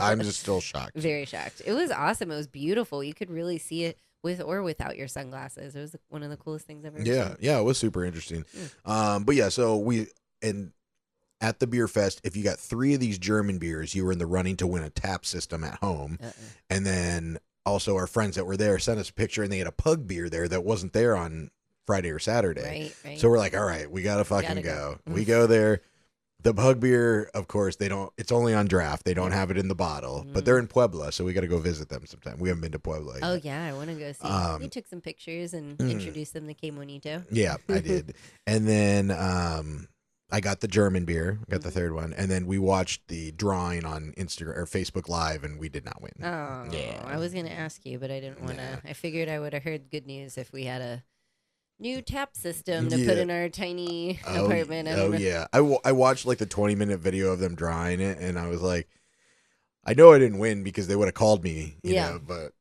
I'm just still shocked. Very shocked. It was awesome. It was beautiful. You could really see it with or without your sunglasses. It was one of the coolest things I've ever Yeah. seen. Yeah. It was super interesting. But yeah, so at the beer fest, if you got 3 of these German beers, you were in the running to win a tap system at home. And then also our friends that were there sent us a picture and they had a pug beer there that wasn't there on Friday or Saturday. Right. So we're like, all right, we got to fucking Gotta go. go. We go there. The pug beer, of course, it's only on draft. They don't have it in the bottle, but they're in Puebla. So we got to go visit them sometime. We haven't been to Puebla yet. Oh, yeah. I want to go see. We took some pictures and introduced them to K Monito. Yeah, I did. And then I got the German beer, got the third one, and then we watched the drawing on Instagram or Facebook Live, and we did not win. Oh, Yeah. I was going to ask you, but I didn't want to. Yeah. I figured I would have heard good news if we had a new tap system to Yeah. put in our tiny apartment. I don't know. Yeah. I watched like the 20-minute video of them drawing it, and I was like, I know I didn't win because they would have called me, you know, but,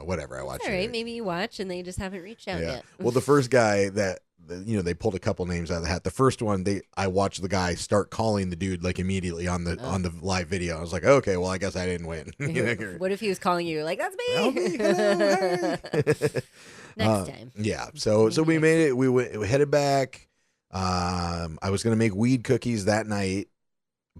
whatever. I watched All right, it. maybe you watch and they just haven't reached out yet. Well, the first guy that they pulled a couple names out of the hat. The first one, I watched the guy start calling the dude like immediately on the live video. I was like, okay, well, I guess I didn't win. What if he was calling you like, that's me? Help me, hello, hey. Next time. Yeah. So we made it. We headed back. I was gonna make weed cookies that night,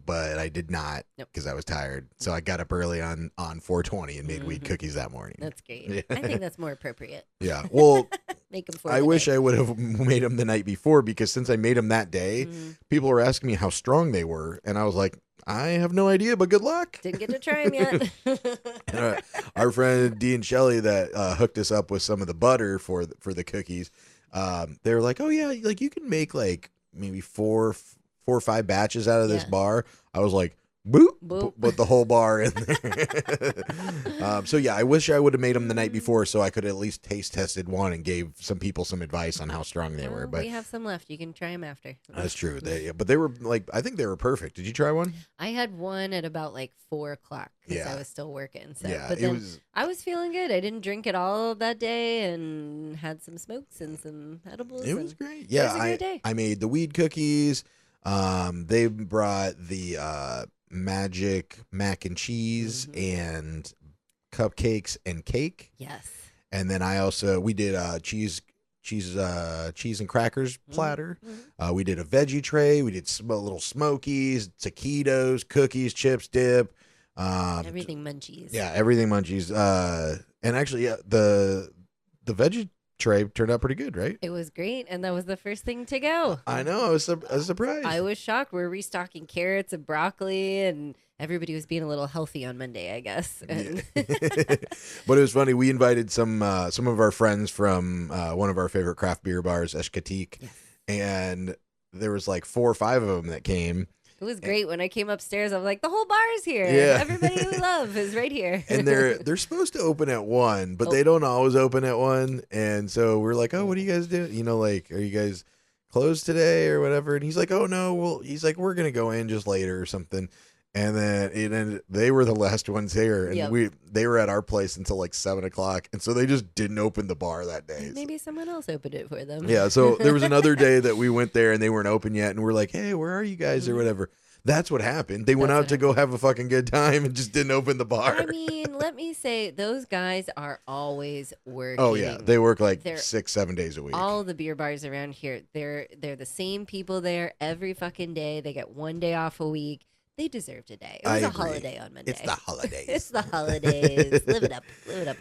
but I did not because I was tired. So I got up early on 420 and made weed cookies that morning. That's great. Yeah. I think that's more appropriate. Yeah. Well, Make them for I the wish day. I would have made them the night before because since I made them that day, people were asking me how strong they were, and I was like, I have no idea, but good luck. Didn't get to try them yet. And our friend Dee and Shelly that hooked us up with some of the butter for the cookies. They were like, oh yeah, like you can make like maybe four or five batches out of this bar. I was like, boop, Boop. put the whole bar in there. So yeah, I wish I would have made them the night before so I could at least taste tested one and gave some people some advice on how strong they were. Well, But we have some left. You can try them after. that's true. But they were like, I think they were perfect. Did you try one? I had one at about like 4:00 because Yeah. I was still working. So, Yeah, but it then was. I was feeling good. I didn't drink it all that day and had some smokes and some edibles. It was and great. Yeah, it was a great day. I made the weed cookies. They brought the magic mac and cheese and cupcakes and cake. Yes. And then we did cheese and crackers platter. We did a veggie tray. We did little smokies, taquitos, cookies, chips, dip. Everything munchies. Yeah, everything munchies. And actually, yeah, the veggie tray turned out pretty good, right? It was great, and that was the first thing to go. I know. I was surprised. I was shocked. We're restocking carrots and broccoli, and everybody was being a little healthy on Monday, I guess. And But it was funny. We invited some of our friends from one of our favorite craft beer bars, Eshkatik, Yes. and there was like 4 or 5 of them that came. It was great. When I came upstairs, I was like, the whole bar is here. Yeah. Everybody we love is right here. And they're supposed to open at 1, but they don't always open at 1. And so we're like, oh, what do you guys do? You know, like, are you guys closed today or whatever? And he's like, oh no, well, he's like, we're gonna go in just later or something. And then they were the last ones here, and Yep. they were at our place until like 7 o'clock, and so they just didn't open the bar that day. Maybe someone else opened it for them. Yeah, so there was another day that we went there and they weren't open yet, and we're like, hey, where are you guys or whatever. That's what happened. They went That's out what to go have a fucking good time and just didn't open the bar. I mean, let me say, those guys are always working. Oh yeah, they work like They're- 6-7 days a week. All the beer bars around here, they're the same people there every fucking day. They get one day off a week. They deserved a day. It was I a agree. holiday on Monday. It's the holidays. It's the holidays. Live it up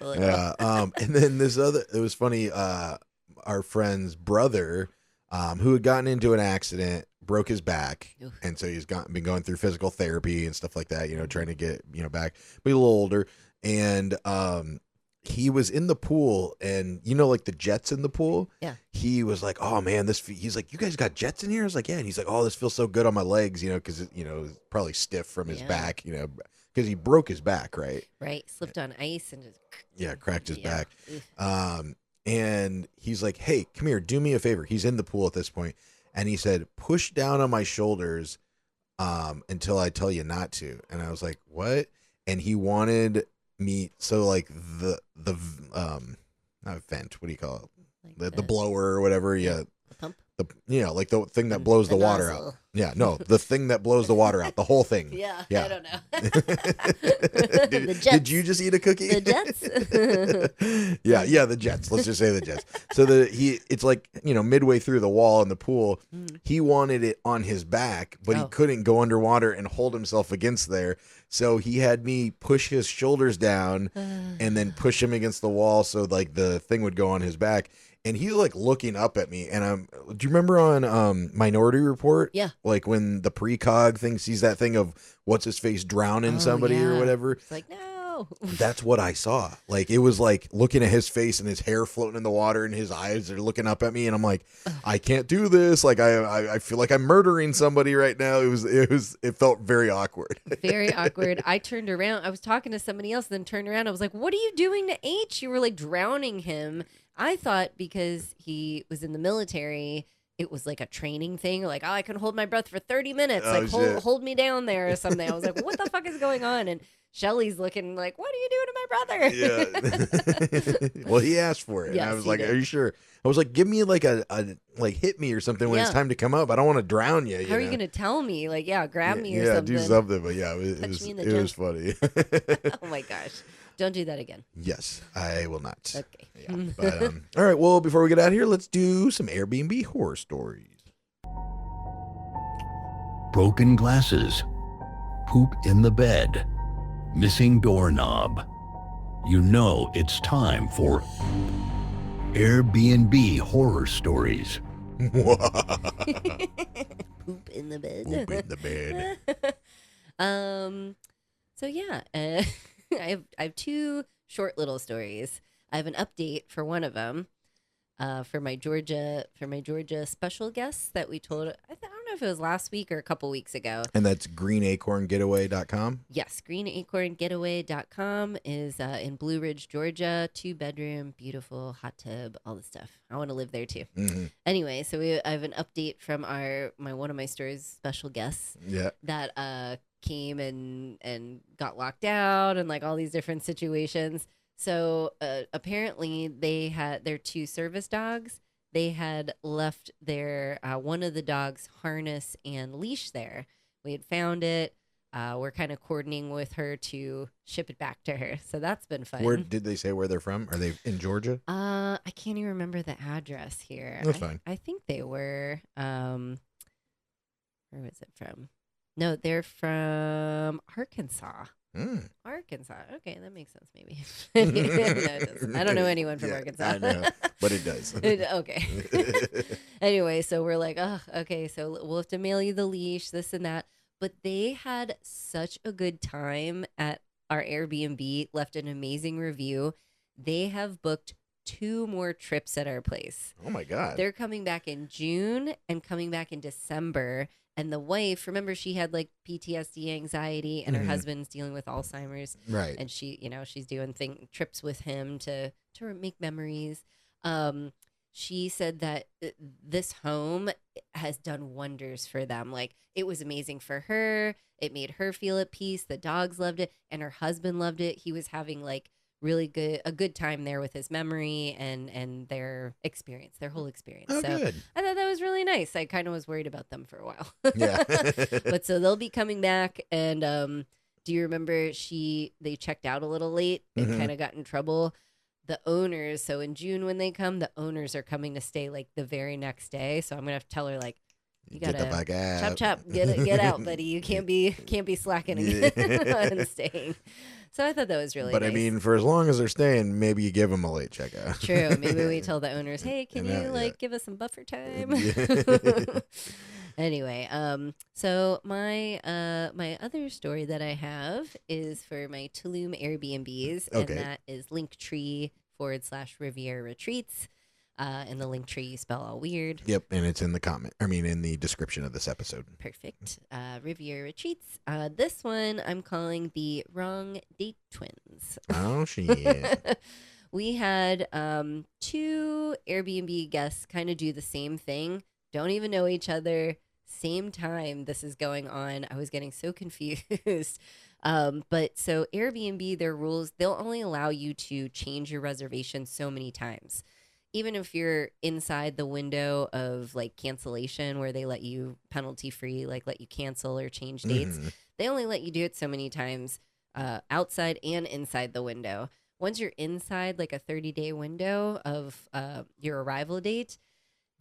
a little. Yeah. And then it was funny. Our friend's brother, who had gotten into an accident, broke his back, Oof. and so he's been going through physical therapy and stuff like that. You know, trying to get back. But he's a little older, and he was in the pool, and like the jets in the pool. Yeah. He was like, "Oh man, he's like, you guys got jets in here?" I was like, "Yeah." And he's like, "Oh, this feels so good on my legs," because it's probably stiff from his Yeah. back, because he broke his back, right? Right. Slipped on ice and just. Yeah, cracked his Yeah. back. Oof. And he's like, "Hey, come here, do me a favor." He's in the pool at this point, and he said, "Push down on my shoulders, until I tell you not to." And I was like, "What?" And he wanted me, so like the not vent, what do you call it? Like The blower or whatever. Yeah, the pump. like the thing that blows the water out. nozzle. Yeah, no, the thing that blows the water out. The whole thing. Yeah, Yeah. I don't know. did, The did jets. you just eat a cookie? The jets? yeah, the jets. Let's just say the jets. So it's like, midway through the wall in the pool, he wanted it on his back, but he Oh. couldn't go underwater and hold himself against there. So he had me push his shoulders down and then push him against the wall so like the thing would go on his back. And he's like looking up at me, and do you remember on Minority Report? Yeah. Like when the precog thing sees that thing of what's his face drowning Oh, somebody or yeah. whatever? It's like, no. That's what I saw. Like it was like looking at his face and his hair floating in the water and his eyes are looking up at me, and I'm like, I can't do this. Like I feel like I'm murdering somebody right now. It felt very awkward. Very awkward. I turned around. I was talking to somebody else, then turned around. I was like, what are you doing to H? You were like drowning him. I thought because he was in the military, it was like a training thing. Like, oh, I can hold my breath for 30 minutes. Oh, Like, shit. hold me down there or something. I was like, what the fuck is going on? And Shelly's looking like, what are you doing to my brother? Yeah. Well, he asked for it. And Yes, I was he like, did. are you sure? I was like, give me like like hit me or something when it's Yeah. time to come up. I don't want to drown you. How are you going to tell me? Like, yeah, grab me or yeah, something. do something. But yeah, it Touch was me in the it was funny. Oh my gosh. Don't do that again. Yes, I will not. Okay. Yeah. But, all right. Well, before we get out of here, let's do some Airbnb horror stories. Broken glasses, poop in the bed, missing doorknob. You know it's time for Airbnb horror stories. Poop in the bed. Poop in the bed. So yeah, I have two short little stories. I have an update for one of them, for my Georgia special guests that we told. I don't know know if it was last week or a couple weeks ago. And that's greenacorngetaway.com? Yes, greenacorngetaway.com is in Blue Ridge, Georgia. 2-bedroom, beautiful, hot tub, all the stuff. I want to live there too. Mm-hmm. Anyway, so I have an update from one of my store's special guests that came and got locked out and like all these different situations. So apparently they had their 2 service dogs. They had left their one of the dogs' harness and leash there. We had found it. We're kind of coordinating with her to ship it back to her. So that's been fun. Where did they say where they're from? Are they in Georgia? I can't even remember the address here. That's fine. I think they were. Where was it from? No, they're from Arkansas. Arkansas. Okay, that makes sense maybe. No, it doesn't. I don't know anyone from Arkansas. I know, but it does. Okay. Anyway, so we're like, oh, okay, so we'll have to mail you the leash, this and that. But they had such a good time at our Airbnb, left an amazing review. They have booked 2 more trips at our place. Oh my God. They're coming back in June and coming back in December. And the wife, remember, she had like PTSD, anxiety, and her husband's dealing with Alzheimer's. Right. And she, she's doing trips with him to make memories. She said that this home has done wonders for them. Like, it was amazing for her. It made her feel at peace. The dogs loved it, and her husband loved it. He was having like a good time there with his memory and their experience, their whole experience. Oh, so good. I thought that was really nice. I kind of was worried about them for a while. Yeah. But so they'll be coming back. And do you remember they checked out a little late and kind of got in trouble? The owners, so in June when they come, the owners are coming to stay like the very next day. So I'm gonna have to tell her like, you gotta get the fuck out. chop, get out, buddy. You can't be slacking and staying. So I thought that was really But nice. I mean, for as long as they're staying, maybe you give them a late checkout. True. Maybe we tell the owners, hey, can Yeah, you yeah. give us some buffer time? Anyway, so my other story that I have is for my Tulum Airbnbs, Okay. and that is Linktree/Riviera Retreats. In the Linktree, you spell all weird. Yep, and it's in the description of this episode. Perfect. Riviera Retreats. This one I'm calling the Wrong Date Twins. Oh, shit. We had 2 Airbnb guests kind of do the same thing. Don't even know each other. Same time this is going on. I was getting so confused. But so Airbnb, their rules, they'll only allow you to change your reservation so many times. Even if you're inside the window of like cancellation where they let you penalty free, like let you cancel or change dates, they only let you do it so many times outside and inside the window. Once you're inside like a 30-day window of your arrival date,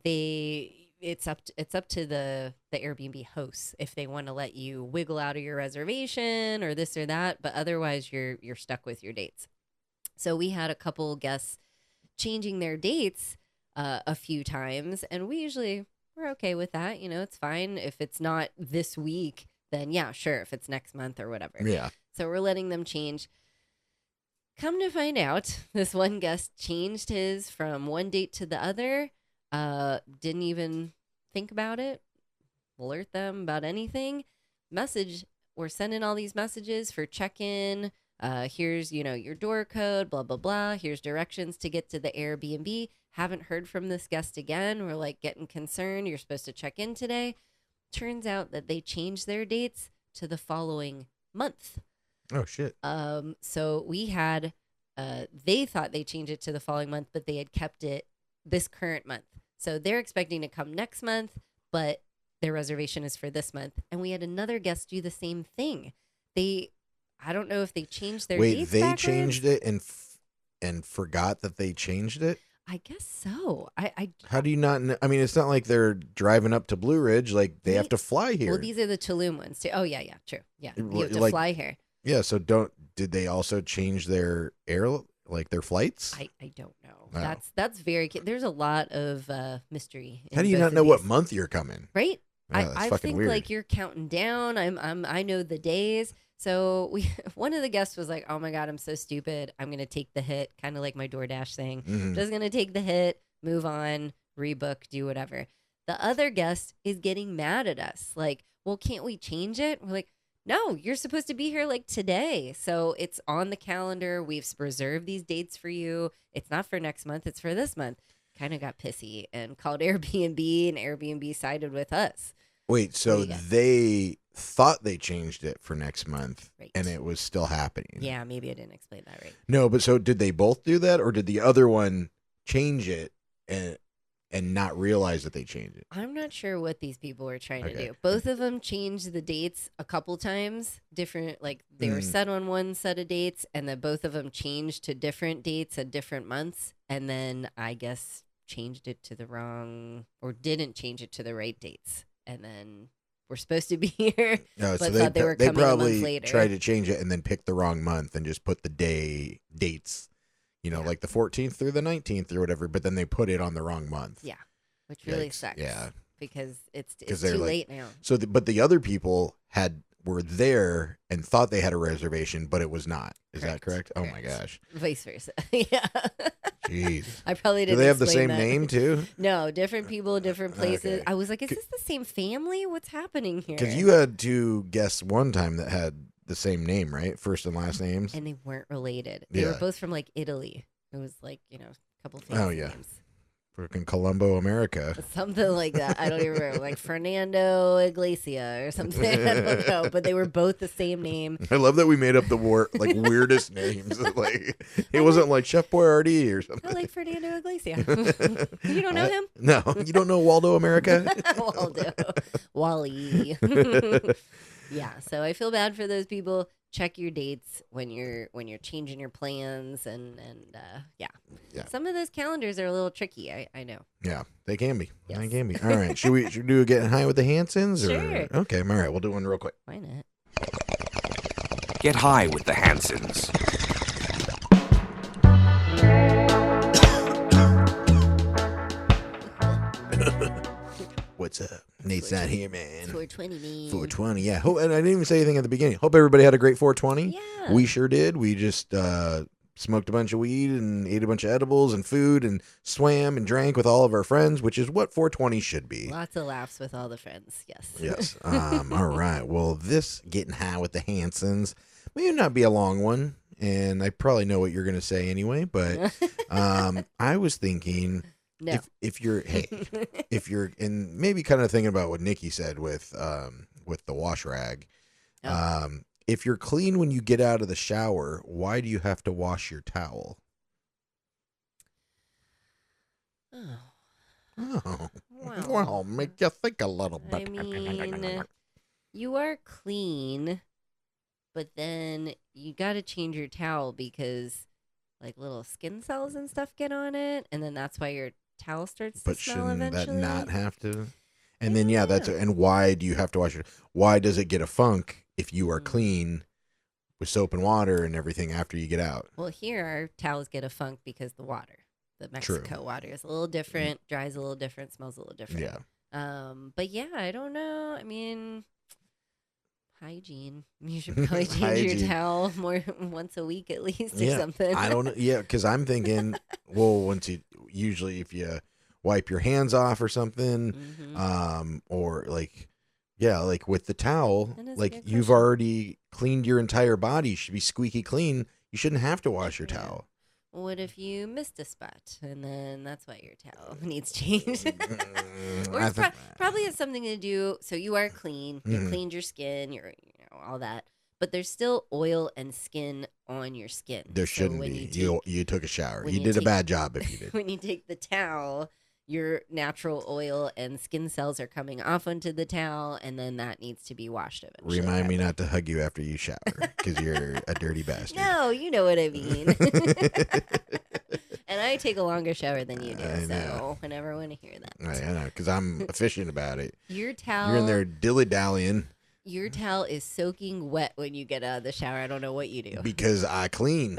it's up to the Airbnb hosts if they want to let you wiggle out of your reservation or this or that, but otherwise you're stuck with your dates. So we had a couple guests changing their dates a few times, and we're okay with that. It's fine if it's not this week, then yeah, sure, if it's next month or whatever. Yeah. So we're letting them change. Come to find out, this one guest changed his from one date to the other, didn't even think about it, alert them about anything. We're sending all these messages for check-in. Here's, your door code, blah, blah, blah. Here's directions to get to the Airbnb. Haven't heard from this guest again. We're like getting concerned. You're supposed to check in today. Turns out that they changed their dates to the following month. Oh, shit. So we had, they thought they changed it to the following month, but they had kept it this current month. So they're expecting to come next month, but their reservation is for this month. And we had another guest do the same thing. I don't know if they changed their dates they backwards. changed it and forgot that they changed it? I guess so. How do you not know? I mean, it's not like they're driving up to Blue Ridge. Like, they have to fly here. Well, these are the Tulum ones too. Oh, yeah, true. Yeah, you have to Like- fly here. Yeah, so did they also change their their flights? I don't know. Oh. That's very. There's a lot of mystery. How in do you both not of know what these. month you're coming? Right. Yeah, that's I fucking think weird. like you're counting down. I know the days. So one of the guests was like, "Oh my God, I'm so stupid. I'm gonna take the hit." Kind of like my DoorDash thing. Mhm. Just gonna take the hit, move on, rebook, do whatever. the other guest is getting mad at us. Like, well, can't we change it? We're like, no, you're supposed to be here like today. So it's on the calendar. We've reserved these dates for you. It's not for next month. It's for this month. Kind of got pissy and called Airbnb, and Airbnb sided with us. Wait, so they thought they changed it for next month, Right. and it was still happening. Yeah, maybe I didn't explain that right. No, but so did they both do that, or did the other one change it and not realize that they changed it? I'm not sure what these people were trying to Okay. do. Both of them changed the dates a couple times. Different, like they were set on one set of dates, and then both of them changed to different dates at different months, and then I guess changed it to the wrong, or didn't change it to the right dates, and then we're supposed to be here, No, but thought they were they coming a month probably later. tried to change it and then picked the wrong month and just put the dates, like the 14th through the 19th or whatever. But then they put it on the wrong month. Yeah, which really Yikes. sucks. Yeah, because it's they're too like- late now. So, but the other people were there and thought they had a reservation, but it was not. Is that correct? Oh my gosh, Vice versa. Yeah. jeez. I probably Do didn't. they have the explain same that. name too? No, different people, different places. Okay. I was like, is this the same family? What's happening here? Because you had two guests one time that had the same name, right? First and last names. and they weren't related. They were Yeah. both from like Italy. It was like, a couple Oh, fancy yeah. names. Freaking Colombo, America. Something like that. I don't even remember. Like Fernando Iglesia or something. I don't know. But they were both the same name. I love that we made up the weirdest names. Like it wasn't like Chef Boyardee or something. I like Fernando Iglesia. You don't know him? No, you don't know Waldo America? Waldo. Wally. Yeah, so I feel bad for those people. Check your dates when you're changing your plans and yeah. Some of those calendars are a little tricky. I know. Yeah, they can be. Yes. They can be. All right, should we do a getting high with the Hansons? Or? Sure. Okay, all right, we'll do one real quick. Why not? Get high with the Hansons. What's up? Nate's not here, man. 420 me. 420, yeah. And I didn't even say anything at the beginning. Hope everybody had a great 420. Yeah. We sure did. We just smoked a bunch of weed and ate a bunch of edibles and food and swam and drank with all of our friends, which is what 420 should be. Lots of laughs with all the friends. Yes. Yes. All right. Well, this getting high with the Hansons may not be a long one, and I probably know what you're going to say anyway. But I was thinking, No. if you're and maybe kind of thinking about what Nikki said with the wash rag. Oh. If you're clean when you get out of the shower, why do you have to wash your towel? Oh. Oh, Wow. well, make you think a little bit. I mean, you are clean, but then you got to change your towel because like little skin cells and stuff get on it, and then that's why your towel starts to But smell shouldn't eventually. that not have to? And then Yeah. and why do you have to wash it? Why does it get a funk if you are Mm. clean with soap and water and everything after you get out? Well, here our towels get a funk because the water, the Mexico water, is a little different, dries a little different, smells a little different. Yeah. But yeah, I don't know. I mean, hygiene. You should probably change your Hygiene. towel more once a week at least or Yeah, something. I don't know. Yeah, because I'm thinking, well, usually if you wipe your hands off or something, Mhm. or like with the towel, That is a like good you've question. already cleaned your entire body, you should be squeaky clean. You shouldn't have to wash your Yeah. towel. What if you missed a spot and then that's why your towel needs changed? Or I it's think- probably has something to do. So you are clean. You Mhm. cleaned your skin. You're all that. But there's still oil and skin on your skin. There So shouldn't when be. You You took a shower. when You you did a take- bad job if you did. when you take the towel, your natural oil and skin cells are coming off onto the towel, and then that needs to be washed eventually. Remind me not to hug you after you shower because you're a dirty bastard. No, you know what I mean. And I take a longer shower than you do, I so know. I never want to hear that. I know because I'm efficient about it. Your towel, You're in there dilly dallying your towel is soaking wet when you get out of the shower. I don't know what you do. because I clean.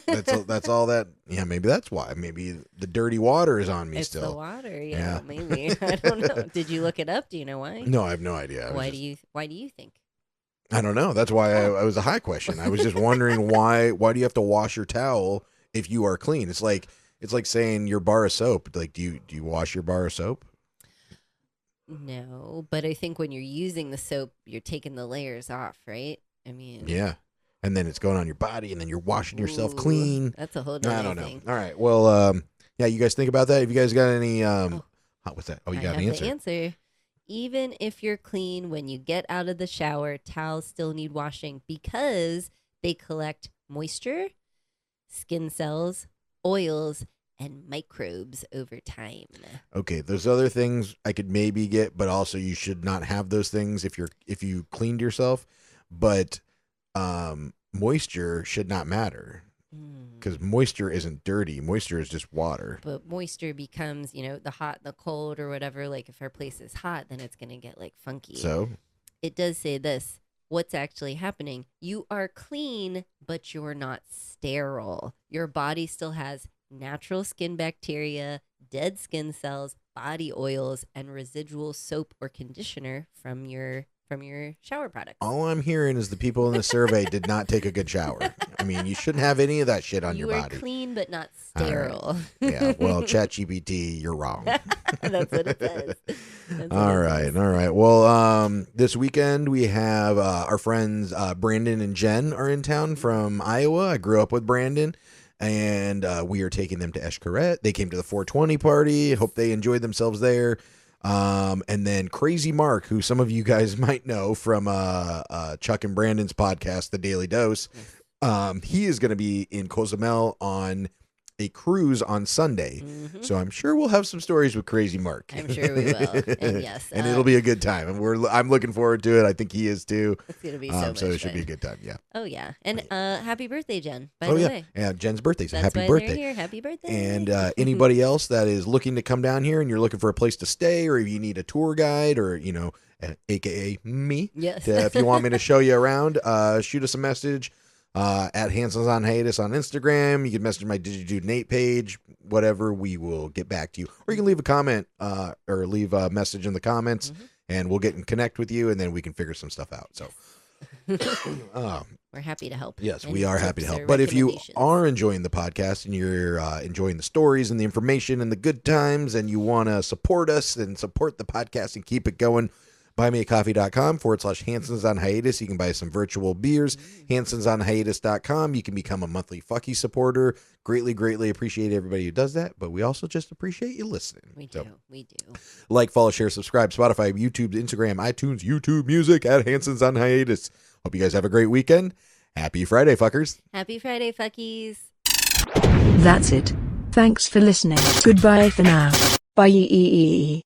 That's all that. Yeah, maybe that's why. Maybe the dirty water is on me It's the still. water, Yeah. maybe. I don't know. Did you look it up? Do you know why? No, I have no idea. Why do you think? I don't know. That's why I was a high question. I was just wondering why do you have to wash your towel if you are clean? It's like saying your bar of soap. Like, do you wash your bar of soap? No, but I think when you're using the soap, you're taking the layers off, right? I mean, Yeah. And then it's going on your body, and then you're washing yourself ooh, clean. That's a whole I nother don't know. thing. All right. Well, yeah, you guys think about that. Have you guys got any? What's that? Oh, you I got have an answer. the answer. Even if you're clean when you get out of the shower, towels still need washing because they collect moisture, skin cells, oils, and microbes over time. Okay, those other things I could maybe get, but also you should not have those things if you cleaned yourself. But moisture should not matter because moisture isn't dirty. Moisture is just water. But moisture becomes, the hot, the cold, or whatever. Like if our place is hot, then it's going to get like funky. So It does say this. What's actually happening? You are clean, but you're not sterile. Your body still has natural skin bacteria, dead skin cells, body oils, and residual soap or conditioner from your shower products. all I'm hearing is the people in the survey did not take a good shower. I mean, you shouldn't have any of that shit on your You are body. clean, but not All right. sterile. Yeah, well, ChatGPT, you're wrong. That's what it says. That's what All it right, says. all right. Well, this weekend we have our friends Brandon and Jen are in town from Iowa. I grew up with Brandon, and we are taking them to Escaret. They came to the 420 party. Hope they enjoyed themselves there. And then Crazy Mark, who some of you guys might know from Chuck and Brandon's podcast, The Daily Dose. He is going to be in Cozumel on a cruise on Sunday. Mhm. So I'm sure we'll have some stories with Crazy Mark. I'm sure we will. And yes. And it'll be a good time. And I'm looking forward to it. I think he is too. It's going to be so much So it should fun. be a good time. Yeah. Oh, yeah. And happy birthday, Jen, by Oh the yeah. way. Yeah. Jen's birthday. So That's happy why birthday. they're here. Happy birthday. And anybody else that is looking to come down here and you're looking for a place to stay, or if you need a tour guide, or AKA me, Yes. if you want me to show you around, shoot us a message at Hansons on Hiatus on Instagram. You can message my DigiDude Nate page, whatever. We will get back to you, or you can leave a comment or leave a message in the comments, and we'll get and connect with you, and then we can figure some stuff out. So. We're happy to help. Yes, Any we are happy to tips help. or But if you recommendations? are enjoying the podcast and you're enjoying the stories and the information and the good times, and you want to support us and support the podcast and keep it going, buymeacoffee.com/Hansons on Hiatus. You can buy some virtual beers. HansonsOnHiatus.com. You can become a monthly Fucky supporter. Greatly, greatly appreciate everybody who does that. But we also just appreciate you listening. We So, do. We do. like, follow, share, subscribe, Spotify, YouTube, Instagram, iTunes, YouTube Music at Hansons on Hiatus. Hope you guys have a great weekend. Happy Friday, fuckers. Happy Friday, fuckies. That's it. Thanks for listening. Goodbye for now. Bye.